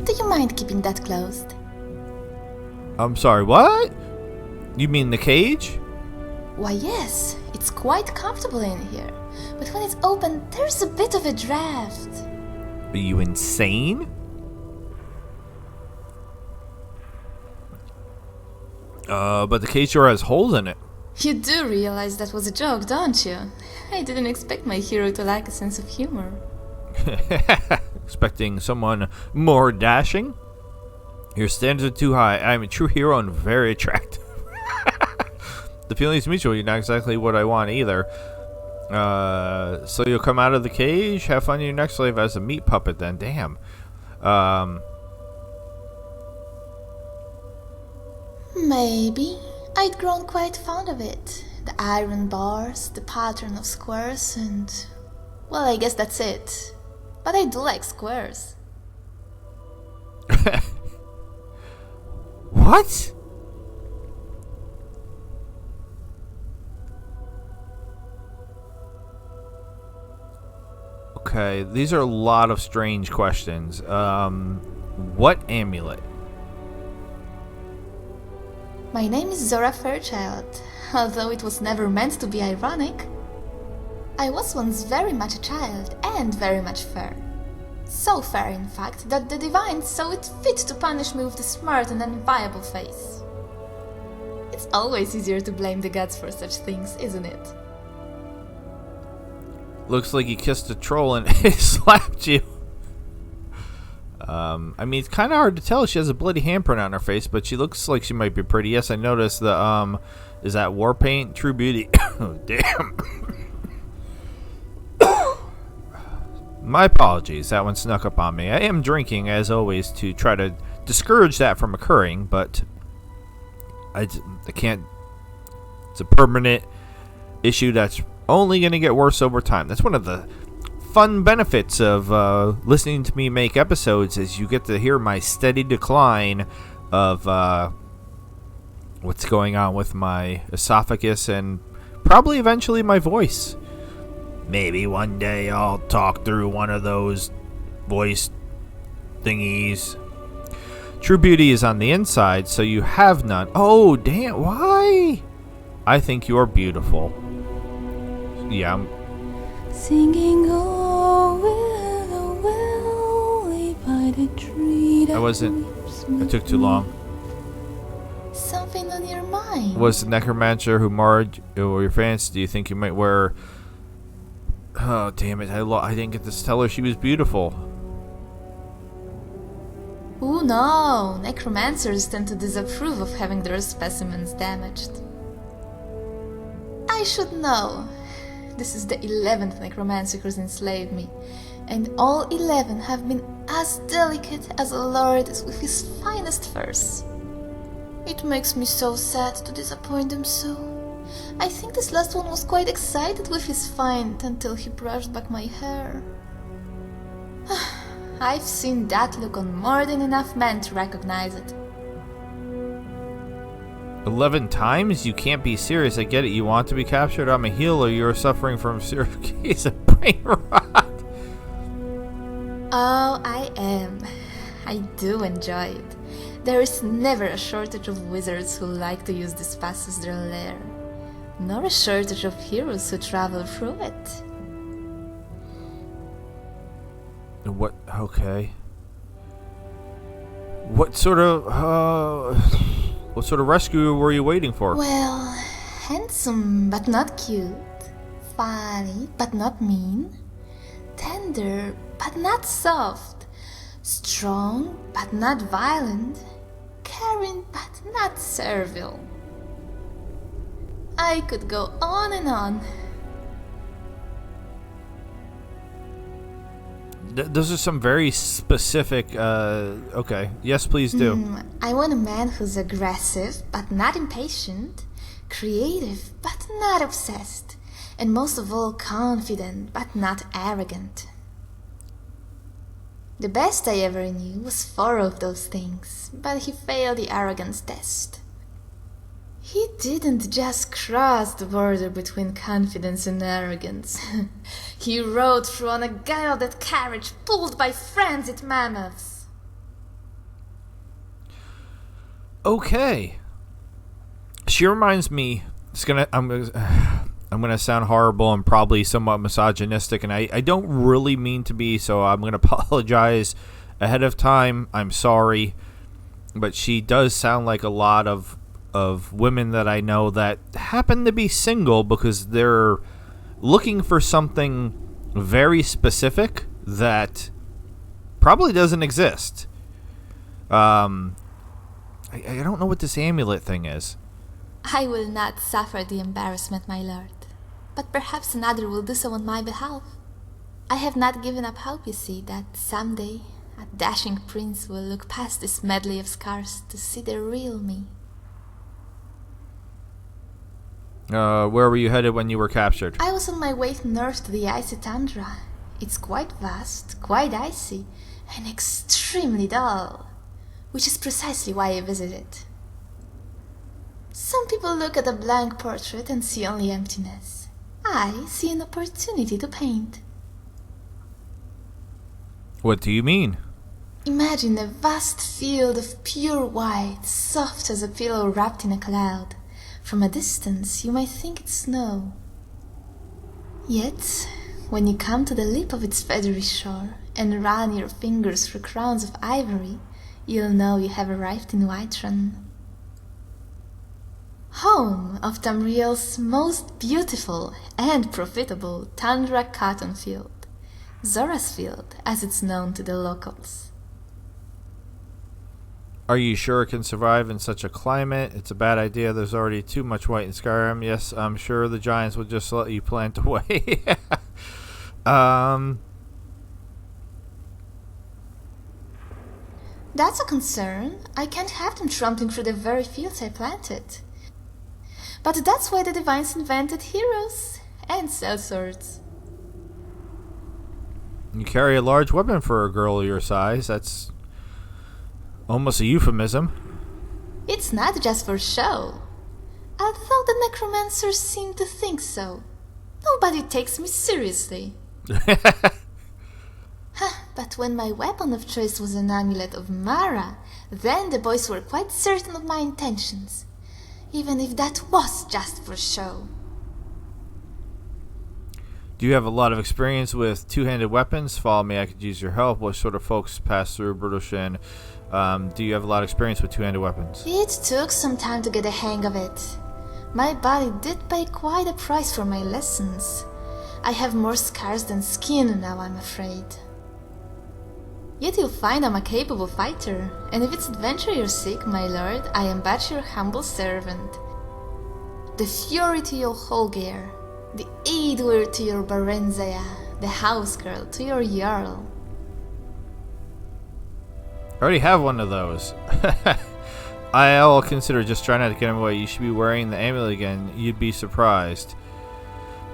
Do you mind keeping that closed?
I'm sorry, what? You mean the cage?
Why, yes. It's quite comfortable in here. But when it's open, there's a bit of a draft.
Are you insane? But the cage door has holes in it.
You do realize that was a joke, don't you? I didn't expect my hero to lack a sense of humor.
Expecting someone more dashing? Your standards are too high. I'm a true hero and very attractive. The feeling's mutual. You're not exactly what I want either. So you'll come out of the cage, have fun in your next life as a meat puppet then. Damn.
Maybe. I'd grown quite fond of it. The iron bars, the pattern of squares, and... well, I guess that's it. But I do like squares.
What? Okay, these are a lot of strange questions. What amulet?
My name is Zora Fairchild, although it was never meant to be ironic. I was once very much a child and very much fair. So fair, in fact, that the divines saw it fit to punish me with the smart and enviable face. It's always easier to blame the gods for such things, isn't it?
Looks like you kissed a troll and it slapped you. I mean, it's kind of hard to tell. She has a bloody handprint on her face, but she looks like she might be pretty. Yes, I noticed the, is that war paint? True beauty. Oh, damn. My apologies. That one snuck up on me. I am drinking, as always, to try to discourage that from occurring, but I can't. It's a permanent issue that's only going to get worse over time. That's one of the fun benefits of listening to me make episodes, is you get to hear my steady decline of what's going on with my esophagus and probably eventually my voice. Maybe one day I'll talk through one of those voice thingies. True beauty is on the inside, so you have none. Oh, damn. Why? I think you're beautiful. Yeah, I'm
singing, oh, willow, by the tree.
I took too long.
Something on your mind.
Was the necromancer who marred your fancy? Do you think you might wear... Oh, damn it. I didn't get to tell her she was beautiful.
Oh no, necromancers tend to disapprove of having their specimens damaged. I should know. This is the 11th necromancer who's enslaved me, and all 11 have been as delicate as a lord is with his finest furs. It makes me so sad to disappoint them so. I think this last one was quite excited with his find until he brushed back my hair. I've seen that look on more than enough men to recognize it.
11 times? You can't be serious. I get it. You want to be captured. I'm a healer. You're suffering from a serious case of brain rot.
Oh, I am. I do enjoy it. There is never a shortage of wizards who like to use this pass as their lair, nor a shortage of heroes who travel through it.
What? Okay. What sort of rescue were you waiting for?
Well, handsome but not cute, funny but not mean, tender but not soft, strong but not violent, caring but not servile. I could go on and on.
Those are some very specific, okay. Yes, please do.
I want a man who's aggressive, but not impatient, creative, but not obsessed, and most of all, confident, but not arrogant. The best I ever knew was 4 of those things, but he failed the arrogance test. He didn't just cross the border between confidence and arrogance. He rode through on a gilded carriage pulled by frenzied mammoths.
Okay. She reminds me. I'm gonna sound horrible and probably somewhat misogynistic, and I don't really mean to be, so I'm gonna apologize ahead of time. I'm sorry, but she does sound like a lot of women that I know that happen to be single because they're looking for something very specific that probably doesn't exist. I don't know what this amulet thing is.
I will not suffer the embarrassment, my lord, but perhaps another will do so on my behalf. I have not given up hope, you see, that someday A dashing prince will look past this medley of scars to see the real me.
Where were you headed when you were captured?
I was on my way north to the icy tundra. It's quite vast, quite icy, and extremely dull, which is precisely why I visited. Some people look at a blank portrait and see only emptiness. I see an opportunity to paint.
What do you mean?
Imagine a vast field of pure white, soft as a pillow wrapped in a cloud. From a distance, you might think it's snow. Yet, when you come to the lip of its feathery shore and run your fingers through crowns of ivory, you'll know you have arrived in Whiterun. Home of Tamriel's most beautiful and profitable tundra cotton field. Zora's field, as it's known to the locals.
Are you sure it can survive in such a climate? It's a bad idea. There's already too much white in Skyrim. Yes, I'm sure the giants would just let you plant away.
That's a concern. I can't have them trampling through the very fields I planted. But that's why the divines invented heroes and sellswords.
You carry a large weapon for a girl your size. That's almost a euphemism.
It's not just for show. Although the necromancers seem to think so. Nobody takes me seriously. But when my weapon of choice was an amulet of Mara, then the boys were quite certain of my intentions. Even if that was just for show.
Do you have a lot of experience with two-handed weapons? Follow me, I could use your help. What sort of folks pass through Brudoshin? Do you have a lot of experience with two-handed weapons?
It took some time to get a hang of it. My body did pay quite a price for my lessons. I have more scars than skin now, I'm afraid. Yet you'll find I'm a capable fighter, and if it's adventure you're seek, my lord, I am but your humble servant. The fury to your Holgeir, the Aedwir to your Barenzaya, the housegirl to your Jarl.
I already have one of those. I'll consider just trying not to get him away. You should be wearing the amulet again. You'd be surprised.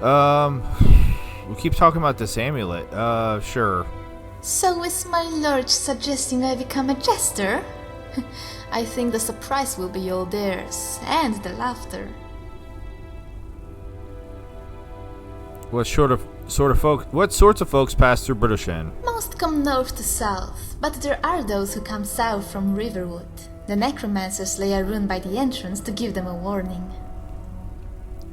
We keep talking about this amulet. Sure.
So is my lord suggesting I become a jester? I think the surprise will be all theirs, and the laughter.
What sorts of folks pass through Brudoshin?
Most come north to south, but there are those who come south from Riverwood. The necromancers lay a rune by the entrance to give them a warning.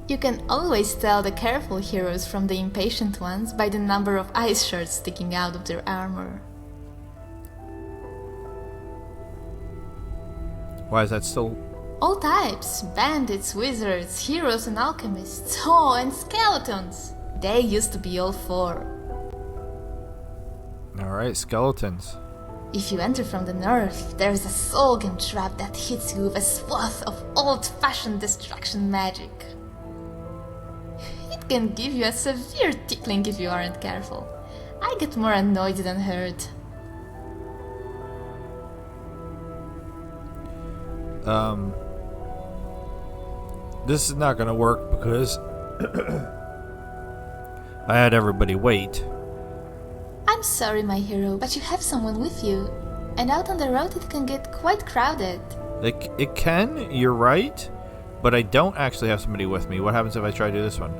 You can always tell the careful heroes from the impatient ones by the number of ice shards sticking out of their armor.
Why is that still...
All types, bandits, wizards, heroes and alchemists, oh, and skeletons! They used to be all four.
Alright, skeletons.
If you enter from the north, there's a Solgan trap that hits you with a swath of old-fashioned destruction magic. It can give you a severe tickling if you aren't careful. I get more annoyed than hurt.
This is not gonna work because I had everybody wait.
I'm sorry, my hero, but you have someone with you. And out on the road it can get quite crowded.
It can, you're right, but I don't actually have somebody with me. What happens if I try to do this one?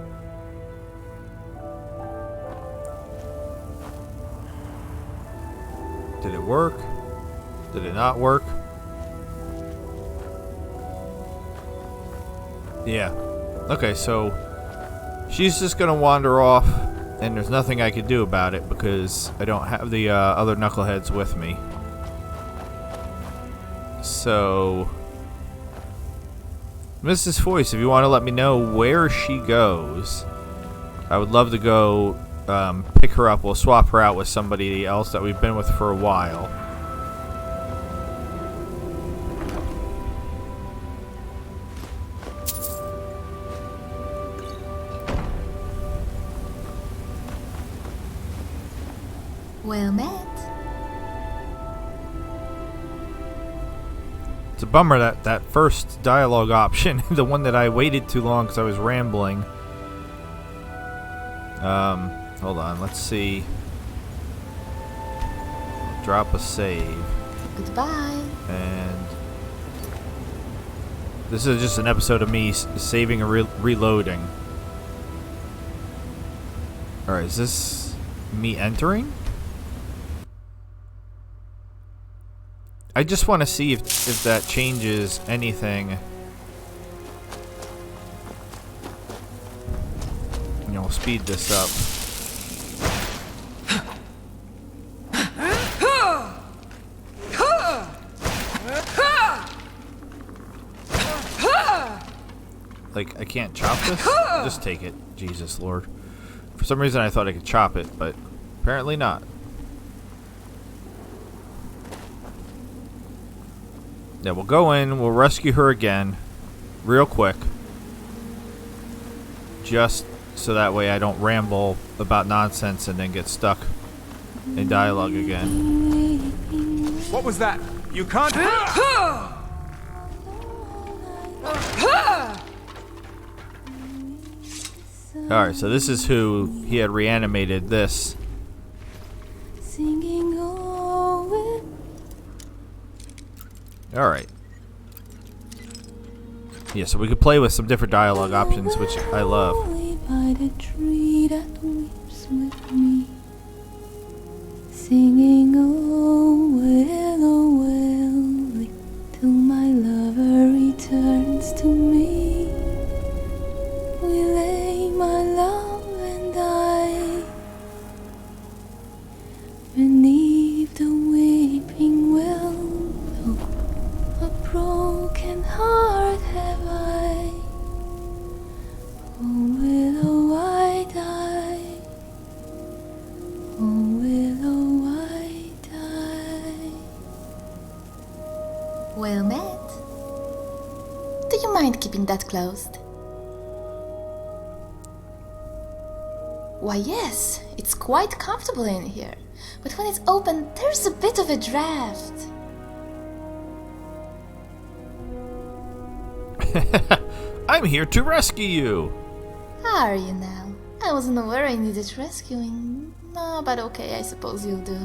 Did it work? Did it not work? Yeah. Okay, so she's just gonna wander off, and there's nothing I could do about it because I don't have the other knuckleheads with me. So, Mrs. Foyce, if you want to let me know where she goes, I would love to go pick her up. We'll swap her out with somebody else that we've been with for a while.
Well met.
It's a bummer that first dialogue option, the one that I waited too long because I was rambling. Hold on, let's see. Drop a save.
Goodbye.
And this is just an episode of me saving and reloading. Alright, is this me entering? I just want to see if that changes anything. You know, speed this up. Like, I can't chop this? Just take it. Jesus Lord. For some reason I thought I could chop it, but apparently not. Yeah, we'll go in, we'll rescue her again, real quick. Just so that way I don't ramble about nonsense and then get stuck in dialogue again.
What was that? You can't.
Alright, so this is who he had reanimated this. Alright. Yeah, so we could play with some different dialogue options, which I love.
By the tree that weeps with me, singing oh well, till my lover returns to me. We lay my love and I beneath the weeping willow. A broken heart have I. Oh willow, why die? Oh willow, why die?
Well met. Do you mind keeping that closed? Why yes, it's quite comfortable in here. But when it's open, there's a bit of a draft.
I'm here to rescue you!
Are you now? I wasn't aware I needed rescuing. No, but okay, I suppose you'll do.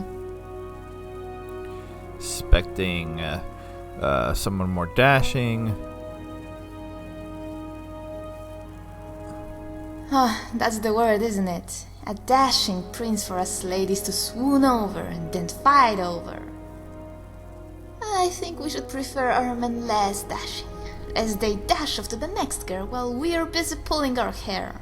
Expecting someone more dashing.
Ah, that's the word, isn't it? A dashing prince for us ladies to swoon over and then fight over. I think we should prefer our men less dashing, as they dash off to the next girl while we're busy pulling our hair.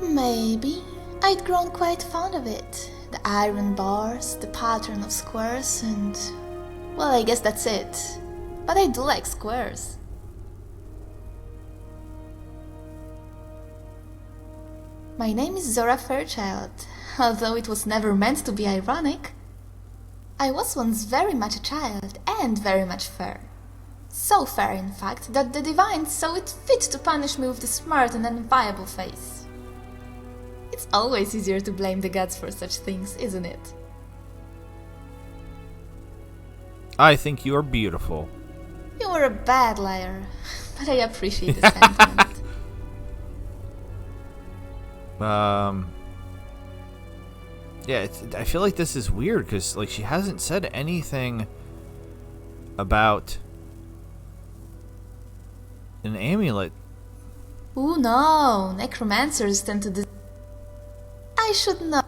Maybe. I'd grown quite fond of it. The iron bars, the pattern of squares, and... well, I guess that's it. But I do like squares. My name is Zora Fairchild, although it was never meant to be ironic. I was once very much a child and very much fair. So fair, in fact, that the divines saw it fit to punish me with the smart and enviable face. It's always easier to blame the gods for such things, isn't it?
I think you're beautiful.
You were a bad liar, but I appreciate the sentiment.
Yeah, I feel like this is weird because like she hasn't said anything about an amulet.
Ooh, no, necromancers tend to I should know.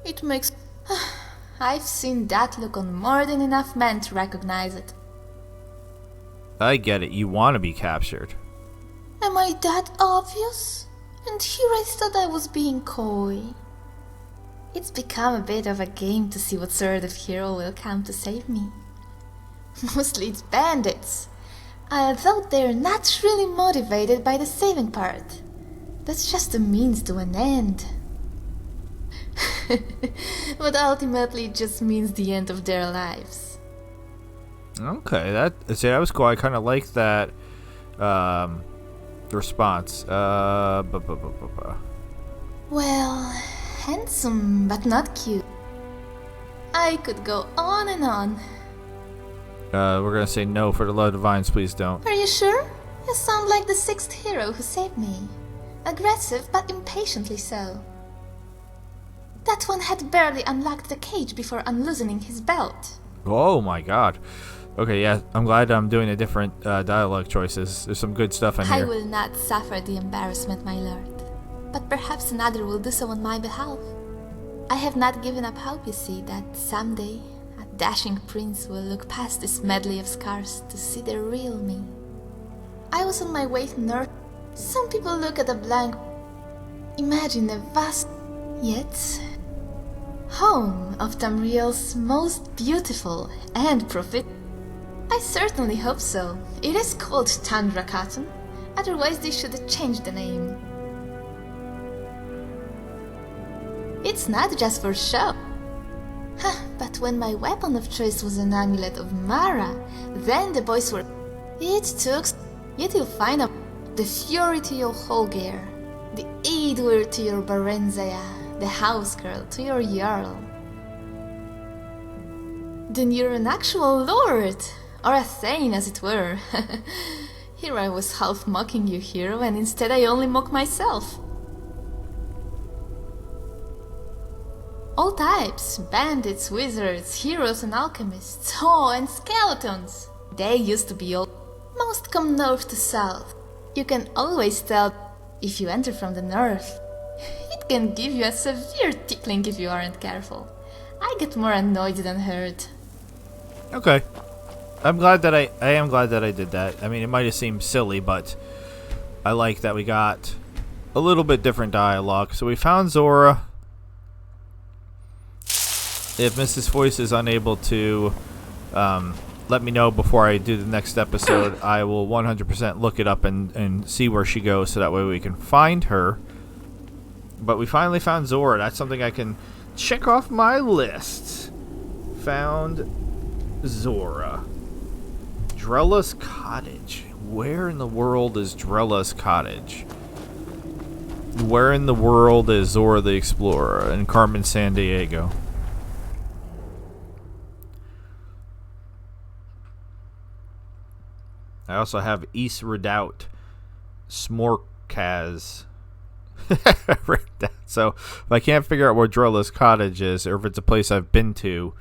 It makes... I've seen that look on more than enough men to recognize it.
I get it, you want to be captured.
Am I that obvious? And here I thought I was being coy. It's become a bit of a game to see what sort of hero will come to save me. Mostly it's bandits, although they're not really motivated by the saving part. That's just a means to an end. But ultimately it just means the end of their lives.
Okay, that was cool. I kind of like that response.
Well, handsome but not cute. I could go on and on.
We're gonna say no for the love of vines, please don't.
Are you sure? You sound like the sixth hero who saved me. Aggressive, but impatiently so. That one had barely unlocked the cage before unloosening his belt.
Oh my god. Okay, yeah, I'm glad I'm doing the different dialogue choices. There's some good stuff in here.
I will not suffer the embarrassment, my lord. But perhaps another will do so on my behalf. I have not given up hope, you see, that someday a dashing prince will look past this medley of scars to see the real me. I was on my way to north. Some people look at a blank. Imagine a vast, yet home of Tamriel's most beautiful and profit. I certainly hope so. It is called Tundra Cotton. Otherwise they should have changed the name. It's not just for show. But when my weapon of choice was an amulet of Mara, then the boys were... It took... Yet you'll find out the fury to your Holgeir, the Eidwir to your Barenzaya, the house girl to your Jarl. Then you're an actual lord, or a thane as it were. Here I was half mocking you, hero, and instead I only mock myself. All types, bandits, wizards, heroes and alchemists, oh, and skeletons. They used to be all... Most come north to south. You can always tell if you enter from the north. It can give you a severe tickling if you aren't careful. I get more annoyed than hurt.
Okay. I'm glad that I am glad that I did that. I mean, it might have seemed silly, but I like that we got a little bit different dialogue. So we found Zora. If Mrs. Voice is unable to let me know before I do the next episode, I will 100% look it up and see where she goes so that way we can find her. But we finally found Zora. That's something I can check off my list. Found Zora. Drella's Cottage. Where in the world is Drella's Cottage? Where in the world is Zora the Explorer in Carmen Sandiego? I also have East Redoubt, Smorkaz. So if I can't figure out where Drella's Cottage is, or if it's a place I've been to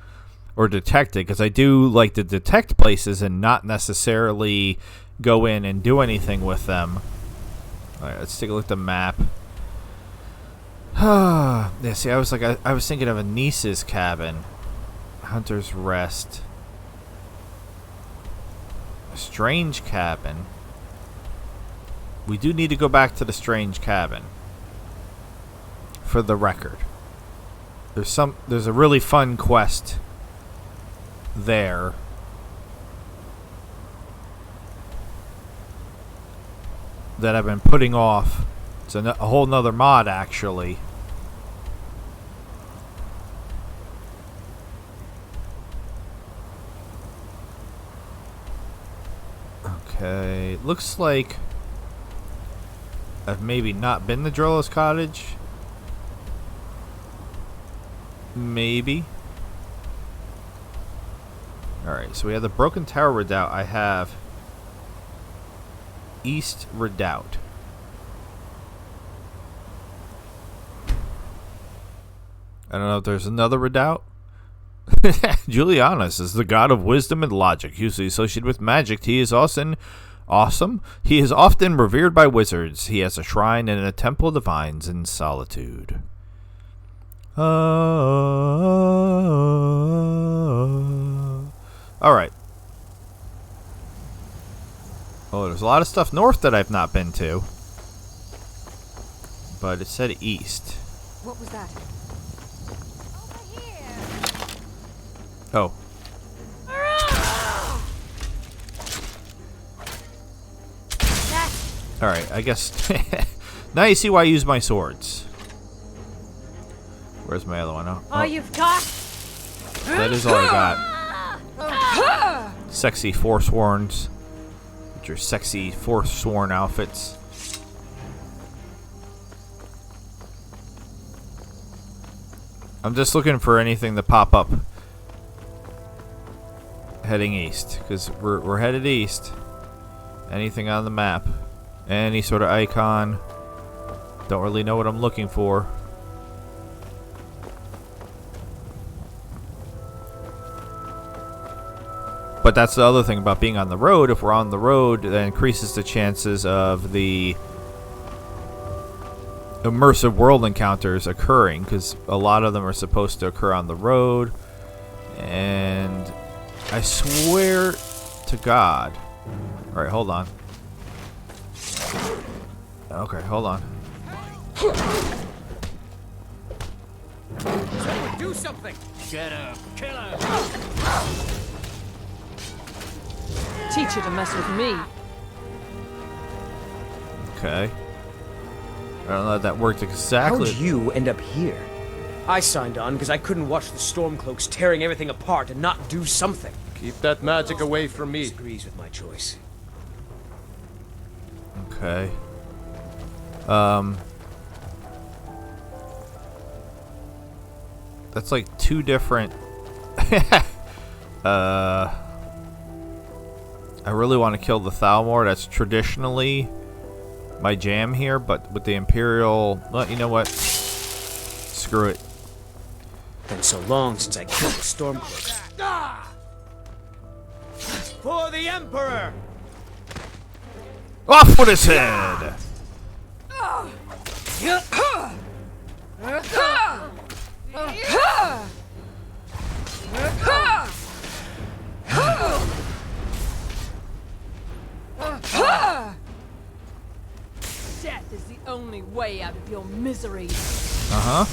or detected, because I do like to detect places and not necessarily go in and do anything with them. All right, let's take a look at the map. Yeah, see, I was thinking of a niece's cabin, Hunter's Rest. Strange cabin. We do need to go back to the strange cabin. For the record. There's a really fun quest there. That I've been putting off. It's a whole nother mod actually. Okay, looks like I've maybe not been to Drella's Cottage. Maybe. Alright, so we have the Broken Tower Redoubt. I have East Redoubt. I don't know if there's another Redoubt. Julianus is the god of wisdom and logic, usually associated with magic. He is awesome. He is often revered by wizards. He has a shrine and a temple of the vines in solitude. Alright. Oh, there's a lot of stuff north that I've not been to. But it said east.
What was that?
Oh. Alright, I guess... now you see why I use my swords. Where's my other one? Oh,
All you've got?
that is all I got. Sexy Forsworns. With your sexy Forsworn outfits. I'm just looking for anything to pop up heading east, because we're headed east. Anything on the map, any sort of icon. Don't really know what I'm looking for. But that's the other thing about being on the road. If we're on the road, that increases the chances of the immersive world encounters occurring, because a lot of them are supposed to occur on the road. And I swear to God. Alright, hold on. Okay, hold on.
Someone do something!
Shut up, killer!
Teach you to mess with me.
Okay. I don't know if that worked exactly.
How'd you end up here? I signed on because I couldn't watch the Stormcloaks tearing everything apart and not do something.
Keep that magic away from me.
Disagrees with my choice.
Okay. That's like two different. I really want to kill the Thalmor. That's traditionally my jam here, but with the Imperial, well, you know what? Screw it.
Been so long since I killed the Stormcloaks. For the Emperor!
Off with his head!
Death is the only way out of your misery.
Uh-huh.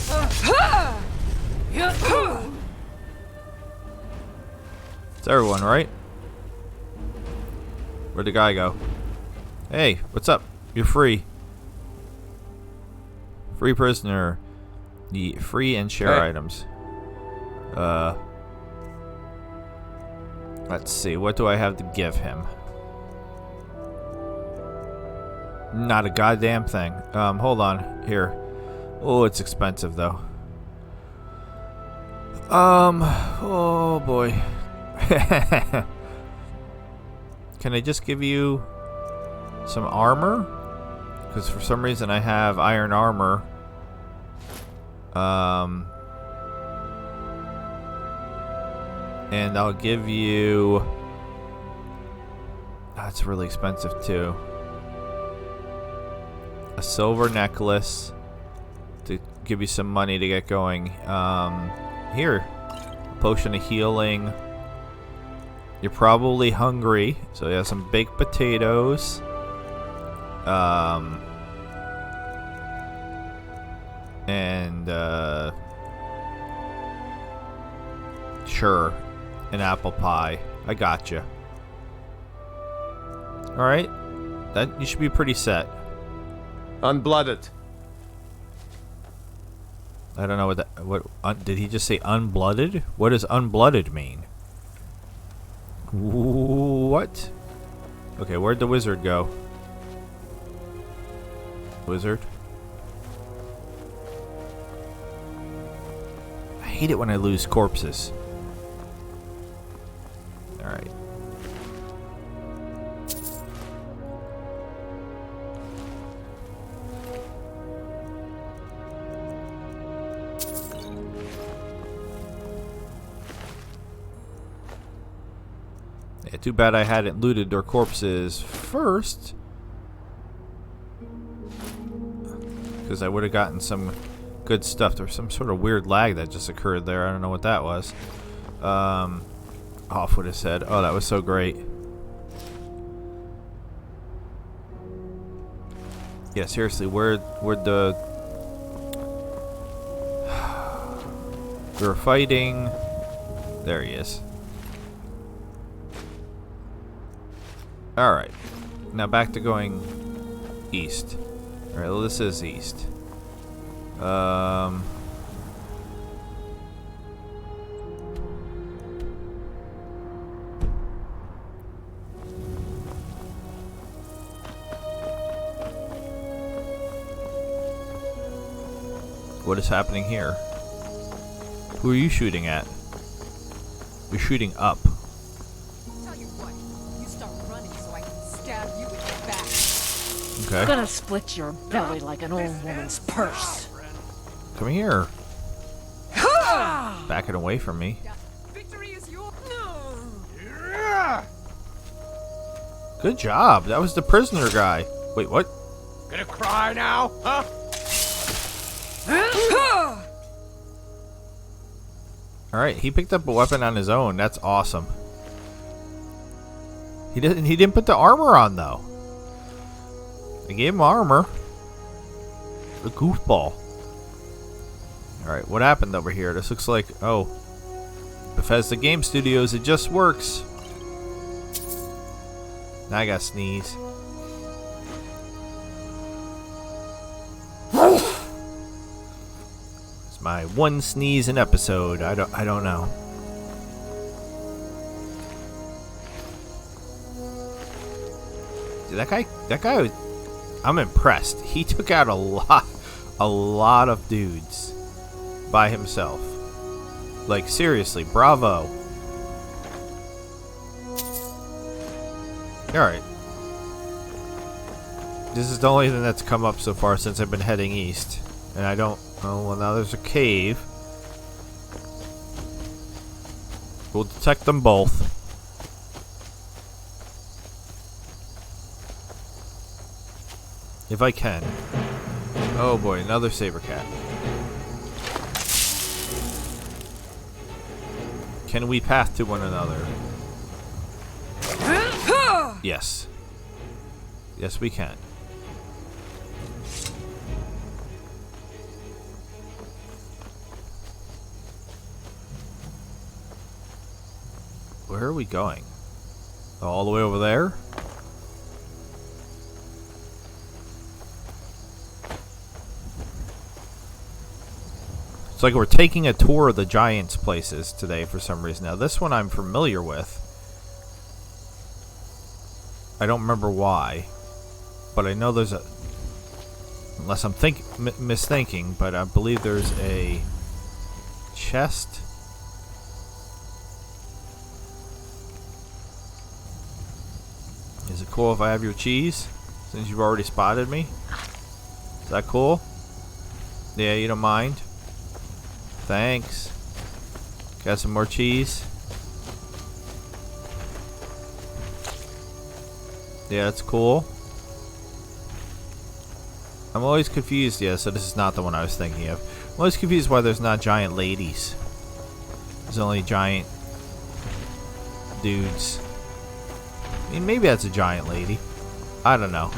It's everyone, right? Where'd the guy go? Hey, what's up? You're free. Free prisoner. Free and share items. Let's see. What do I have to give him? Not a goddamn thing. Hold on. Here. Oh, it's expensive though. Oh boy. Can I just give you some armor? Because for some reason I have iron armor. And I'll give you... That's really expensive too. A silver necklace to give you some money to get going. Here. Potion of healing. You're probably hungry, so you have some baked potatoes. Sure, an apple pie. I gotcha. All right, that you should be pretty set.
Unblooded.
I don't know what that. Did he just say unblooded? What does unblooded mean? What? Okay, where'd the wizard go? Wizard? I hate it when I lose corpses. Alright. Yeah, too bad I hadn't looted their corpses first. Because I would have gotten some good stuff. There's some sort of weird lag that just occurred there. I don't know what that was. Off with his head. Oh, that was so great. Yeah, seriously, where'd the... We were fighting... There he is. Alright. Now back to going east. Alright, well, this is east. What is happening here? Who are you shooting at? You're shooting up. Okay.
I'm gonna split your belly like an old woman's purse.
Come here. Backing away from me. Good job. That was the prisoner guy. Wait, what?
Gonna cry now, huh?
Alright, he picked up a weapon on his own. That's awesome. He didn't put the armor on though. They gave him armor. The goofball. Alright, what happened over here? This looks like, oh, Bethesda Game Studios, it just works. Now I gotta sneeze. It's my one sneeze an episode. I don't know. Dude, that guy, I'm impressed. He took out a lot of dudes by himself. Like, seriously, bravo. Alright. This is the only thing that's come up so far since I've been heading east. And I don't... Oh, well, now there's a cave. We'll detect them both. If I can. Oh boy, another saber cat. Can we path to one another? Yes. Yes, we can. Where are we going? All the way over there? It's like we're taking a tour of the Giants' places today for some reason. Now, this one I'm familiar with. I don't remember why. But I know there's a... Unless I'm misthinking, but I believe there's a chest. Is it cool if I have your cheese? Since you've already spotted me? Is that cool? Yeah, you don't mind? Thanks. Got some more cheese? Yeah, that's cool. I'm always confused. Yeah, so this is not the one I was thinking of. I'm always confused why there's not giant ladies. There's only giant dudes. I mean, maybe that's a giant lady. I don't know.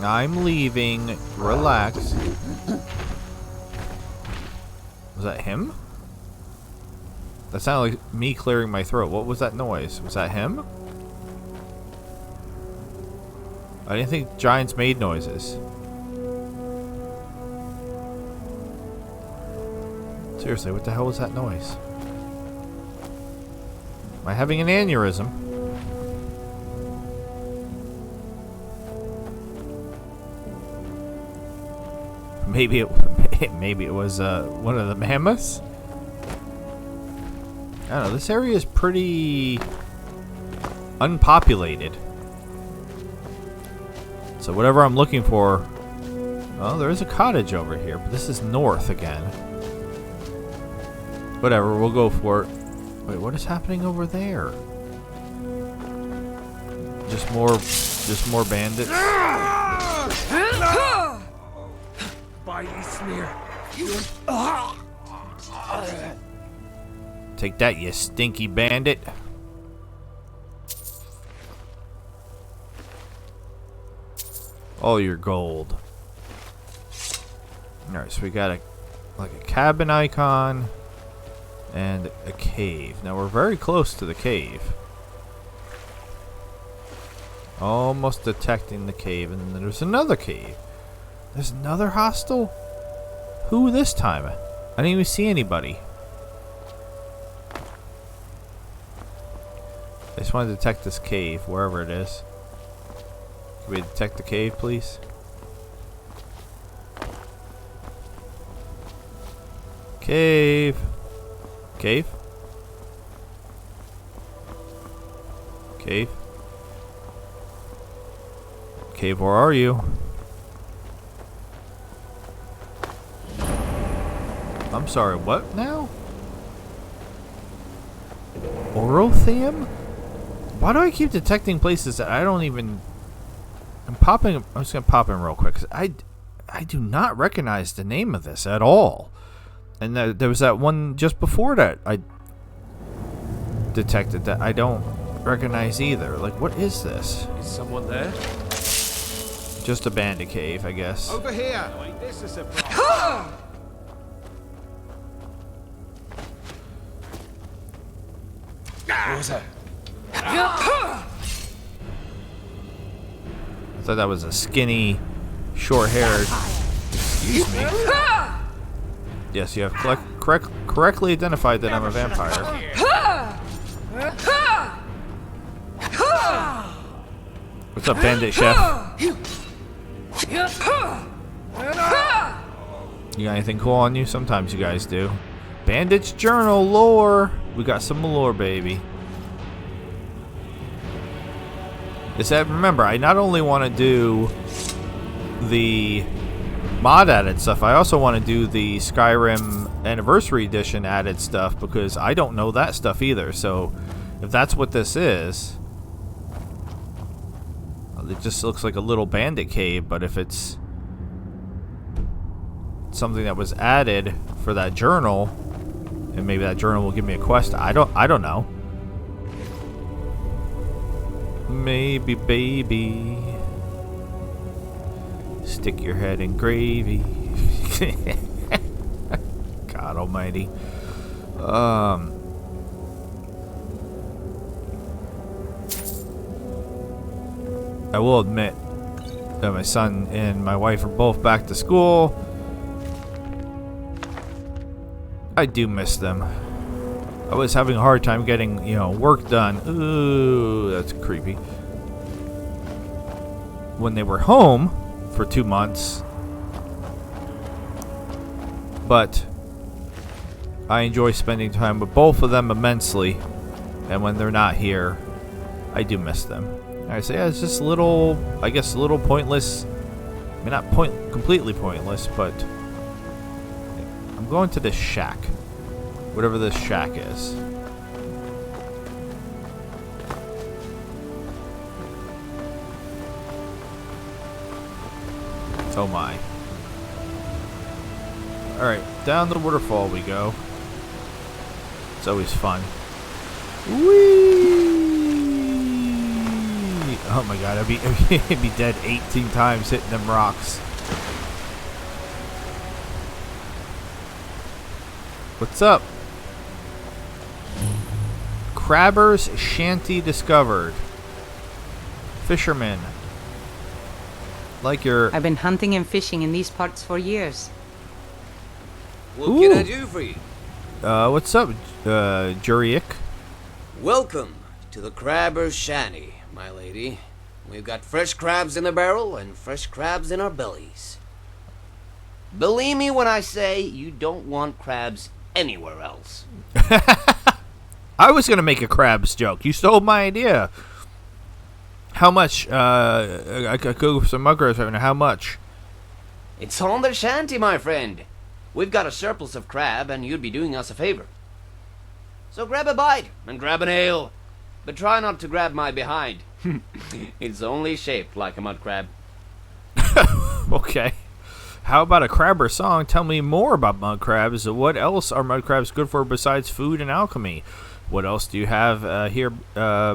I'm leaving. Relax. Was that him? That sounded like me clearing my throat. What was that noise? Was that him? I didn't think giants made noises. Seriously, what the hell was that noise? Am I having an aneurysm? Maybe it was one of the mammoths? I don't know, this area is pretty unpopulated. So whatever I'm looking for... Oh, there is a cottage over here, but this is north again. Whatever, we'll go for it. Wait, what is happening over there? Just more bandits?
Bitey smear.
Take that, you stinky bandit. All your gold. Alright, so we got a cabin icon and a cave. Now we're very close to the cave. Almost detecting the cave, and then there's another cave. There's another hostel? Who this time? I didn't even see anybody. I just want to detect this cave, wherever it is. Can we detect the cave, please? Cave. Cave? Cave? Cave, where are you? I'm sorry, what now? Orothium? Why do I keep detecting places that I don't even... I'm just going to pop in real quick, because I do not recognize the name of this at all. And there was that one just before that I detected that I don't recognize either. Like, what is this?
Is someone there?
Just a bandit cave, I guess.
Over here! This is a problem.
What was that? I thought that was a skinny, short-haired... Excuse me. Yes, you have correctly identified that I'm a vampire. What's up, Bandit Chef? You got anything cool on you? Sometimes you guys do. Bandit's Journal lore. We got some lore, baby. Is that, remember, I not only want to do the mod added stuff, I also want to do the Skyrim Anniversary Edition added stuff, because I don't know that stuff either. So if that's what this is, it just looks like a little bandit cave. But if it's something that was added for that journal, and maybe that journal will give me a quest, I don't know. Maybe, baby. Stick your head in gravy. God almighty. I will admit that my son and my wife are both back to school. I do miss them. I was having a hard time getting, work done. Ooh, that's creepy. When they were home for 2 months. But I enjoy spending time with both of them immensely. And when they're not here, I do miss them. I say, yeah, it's just a little, I guess, a little pointless. I mean, not completely pointless, but I'm going to this shack. Whatever this shack is. Oh my. Alright, down the waterfall we go. It's always fun. Whee! Oh my god, I'd be dead 18 times hitting them rocks. What's up? Crabber's Shanty discovered. Fisherman. Like your...
I've been hunting and fishing in these parts for years.
What can I do for you?
What's up, Juriek?
Welcome to the Crabber's Shanty, my lady. We've got fresh crabs in the barrel and fresh crabs in our bellies. Believe me when I say you don't want crabs anywhere else.
I was gonna make a crabs joke. You stole my idea. How much? I could go with some mud crabs right now. How much?
It's on the shanty, my friend. We've got a surplus of crab, and you'd be doing us a favor. So grab a bite and grab an ale, but try not to grab my behind. It's only shaped like a mud crab.
Okay. How about a crabber song? Tell me more about mud crabs. What else are mud crabs good for besides food and alchemy? What else do you have here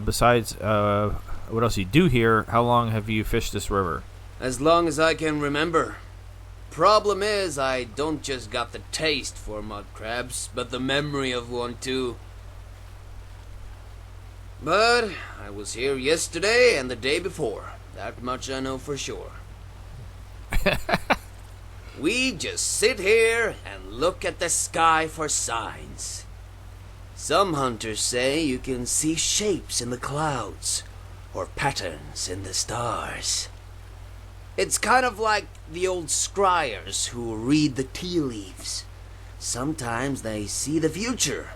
besides... what else you do here? How long have you fished this river?
As long as I can remember. Problem is, I don't just got the taste for mud crabs, but the memory of one too. But I was here yesterday and the day before. That much I know for sure. We just sit here and look at the sky for signs. Some hunters say you can see shapes in the clouds or patterns in the stars. It's kind of like the old scryers who read the tea leaves. Sometimes they see the future.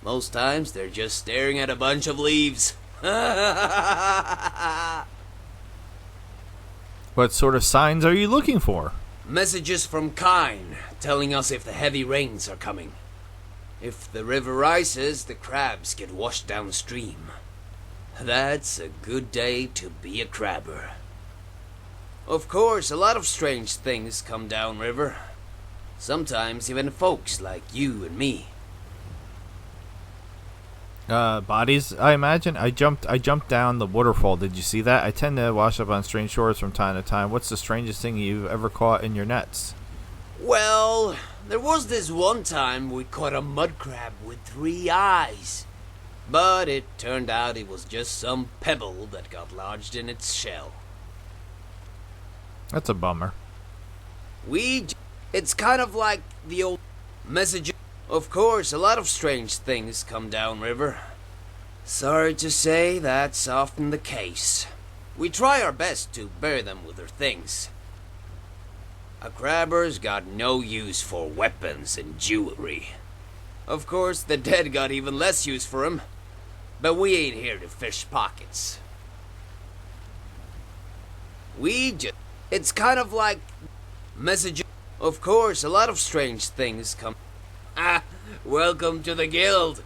Most times they're just staring at a bunch of leaves.
What sort of signs are you looking for?
Messages from Kine, telling us if the heavy rains are coming. If the river rises, the crabs get washed downstream. That's a good day to be a crabber. Of course, a lot of strange things come downriver. Sometimes even folks like you and me.
Bodies, I imagine. I jumped down the waterfall. Did you see that? I tend to wash up on strange shores from time to time. What's the strangest thing you've ever caught in your nets?
Well, there was this one time we caught a mud crab with 3 eyes. But it turned out it was just some pebble that got lodged in its shell.
That's a bummer.
It's kind of like the old message. Of course, a lot of strange things come downriver. Sorry to say, that's often the case. We try our best to bury them with their things. A crabber's got no use for weapons and jewelry. Of course, the dead got even less use for 'em. But we ain't here to fish pockets. It's kind of like message. Of course, a lot of strange things come. Welcome to the guild.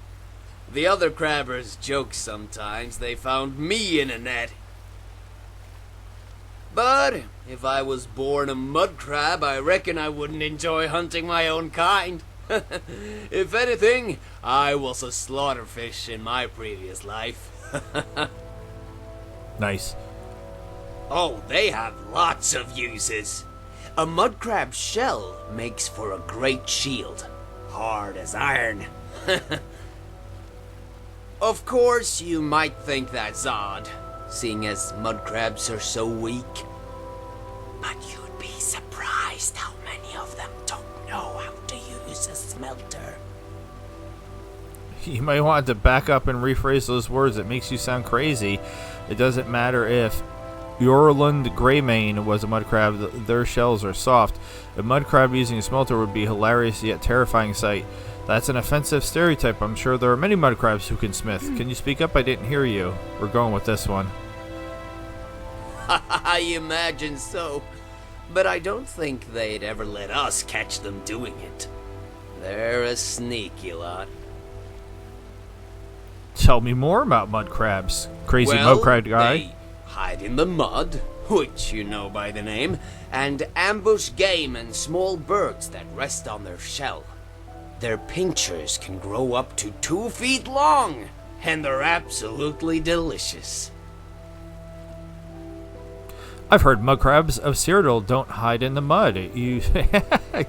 The other crabbers joke sometimes they found me in a net. But if I was born a mud crab, I reckon I wouldn't enjoy hunting my own kind. If anything, I was a slaughterfish in my previous life.
Nice.
Oh, they have lots of uses. A mud crab's shell makes for a great shield, hard as iron. Of course, you might think that's odd, seeing as mud crabs are so weak. But you'd be surprised how many of them don't know how to use a smelter.
You might want to back up and rephrase those words. It makes you sound crazy. It doesn't matter if Yorlund Greymane was a mud crab. Their shells are soft. A mud crab using a smelter would be a hilarious yet terrifying sight. That's an offensive stereotype. I'm sure there are many mud crabs who can smith. Can you speak up? I didn't hear you. We're going with this one.
I imagine so. But I don't think they'd ever let us catch them doing it. They're a sneaky lot.
Tell me more about mud crabs. Crazy mud crab guy.
They hide in the mud, which you know by the name, and ambush game and small birds that rest on their shell. Their pincers can grow up to 2 feet long, and they're absolutely delicious.
I've heard mud crabs of Cyrodiil don't hide in the mud. You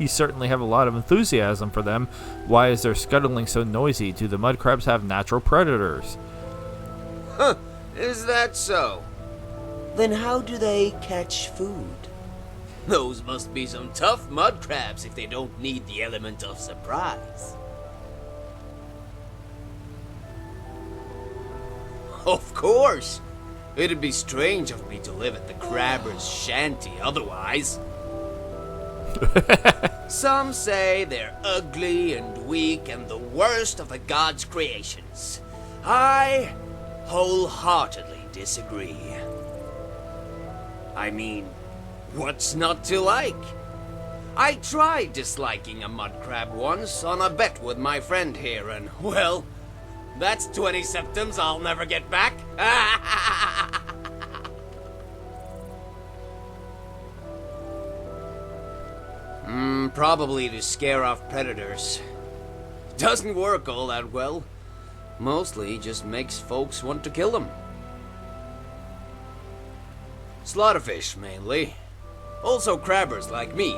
certainly have a lot of enthusiasm for them. Why is their scuttling so noisy? Do the mud crabs have natural predators?
Huh, is that so? Then how do they catch food? Those must be some tough mud crabs if they don't need the element of surprise. Of course! It'd be strange of me to live at the crabber's shanty otherwise. Some say they're ugly and weak and the worst of the gods' creations. I wholeheartedly disagree. I mean, what's not to like? I tried disliking a mud crab once on a bet with my friend here, and, well, that's 20 septims I'll never get back. Probably to scare off predators. Doesn't work all that well. Mostly just makes folks want to kill them. Slaughterfish, mainly. Also crabbers like me.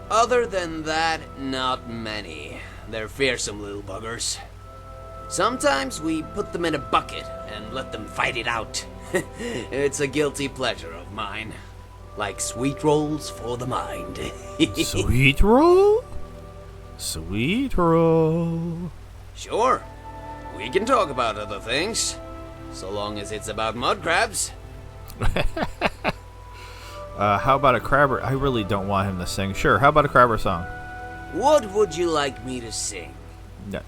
Other than that, not many. They're fearsome little buggers. Sometimes we put them in a bucket and let them fight it out. It's a guilty pleasure of mine. Like sweet rolls for the mind.
Sweet roll? Sweet roll.
Sure. We can talk about other things. So long as it's about mud crabs.
How about a crabber? I really don't want him to sing. Sure, how about a crabber song?
What would you like me to sing?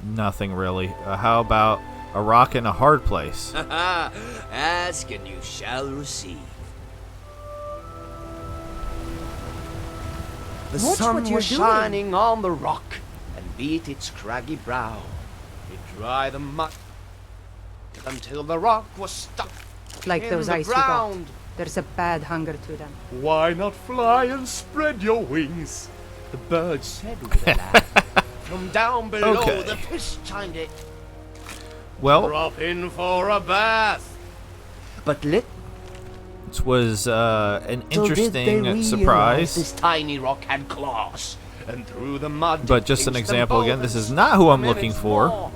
Nothing really. How about a rock in a hard place?
Ask and you shall receive.
The
Watch
sun
what you're
was
doing.
shining on the rock and beat its craggy brow. It dried the mud until the rock was stuck
Like
in
those
the
ice you got.
ground.
There's a bad hunger to them.
Why not fly and spread your wings? The birds said with a laugh.
From down below,
Okay.
the fish chimed it.
Well,
Drop in for a bath. But little
this was an
did they
interesting
realize
surprise.
this tiny rock had claws, and through the mud.
But
it
just an
pinched them
example
both
again, this
and
is not who I'm
stuck them
looking
in its
for.
maw.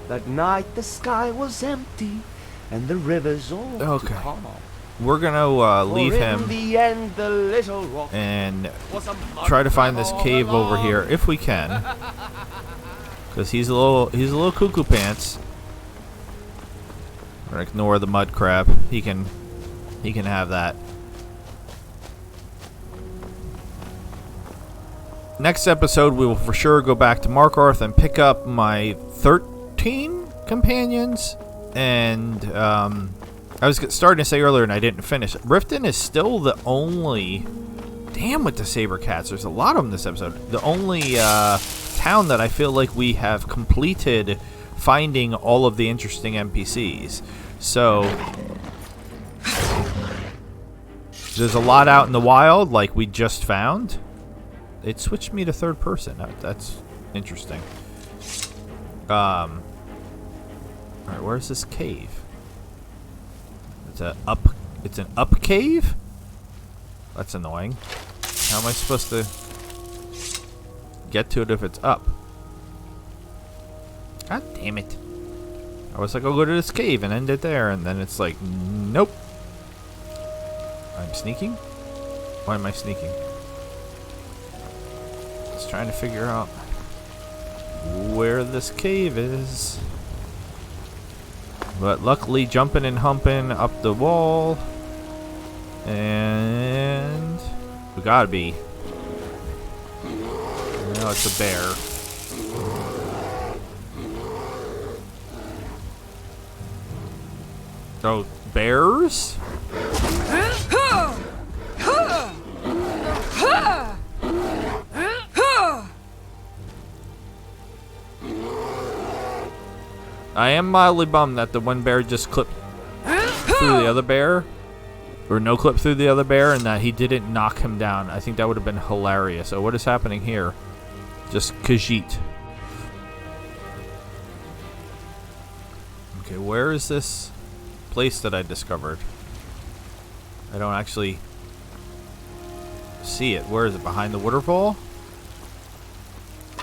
That night the sky was empty, and the rivers all
Okay.
too calm.
We're gonna leave
For
him
in the end, the little rock
and
was a mud
try to find
crab
this
all
cave over
along.
here if we can, because he's a little cuckoo pants. We're gonna ignore the mud crab. He can have that. Next episode, we will for sure go back to Markarth and pick up my 13 companions. And I was starting to say earlier, and I didn't finish. Riften is still the only. Damn, with the saber cats, there's a lot of them this episode. The only town that I feel like we have completed finding all of the interesting NPCs. So there's a lot out in the wild, like we just found. It switched me to third person. That's interesting. All right, where's this cave? It's an up cave? That's annoying. How am I supposed to get to it if it's up? God damn it. I was like, I'll go to this cave and end it there, and then it's like, nope. I'm sneaking? Why am I sneaking? Just trying to figure out where this cave is. But luckily, jumping and humping up the wall. And we gotta be. No, it's a bear. Oh, bears? I am mildly bummed that the one bear just clipped through the other bear. Or no clip through the other bear, and that he didn't knock him down. I think that would have been hilarious. So what is happening here? Just Khajiit. Okay, where is this place that I discovered? I don't actually see it. Where is it? Behind the waterfall?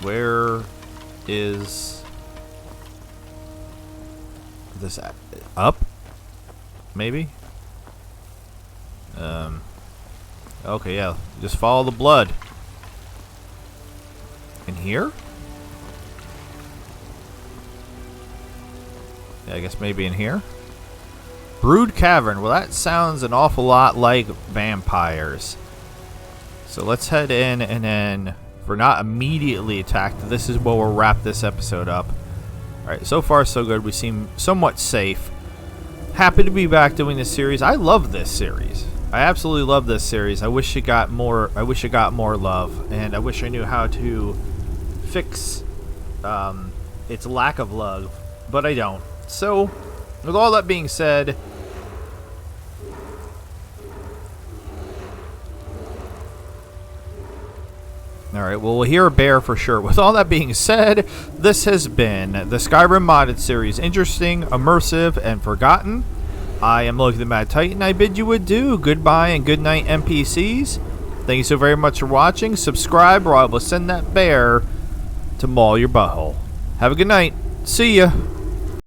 Where is this at? Up? Maybe? Okay, yeah. Just follow the blood. In here? Yeah, I guess maybe in here. Brood Cavern. Well, that sounds an awful lot like vampires. So let's head in, and then if we're not immediately attacked, this is where we'll wrap this episode up. Alright, so far so good. We seem somewhat safe. Happy to be back doing this series. I love this series. I absolutely love this series. I wish it got more. I wish it got more love, and I wish I knew how to fix its lack of love, but I don't. So, with all that being said, alright, well, we'll hear a bear for sure. With all that being said, this has been the Skyrim modded series. Interesting, immersive, and forgotten. I am Loki the Mad Titan. I bid you adieu. Goodbye and good night, NPCs. Thank you so very much for watching. Subscribe or I will send that bear to maul your butthole. Have a good night. See ya.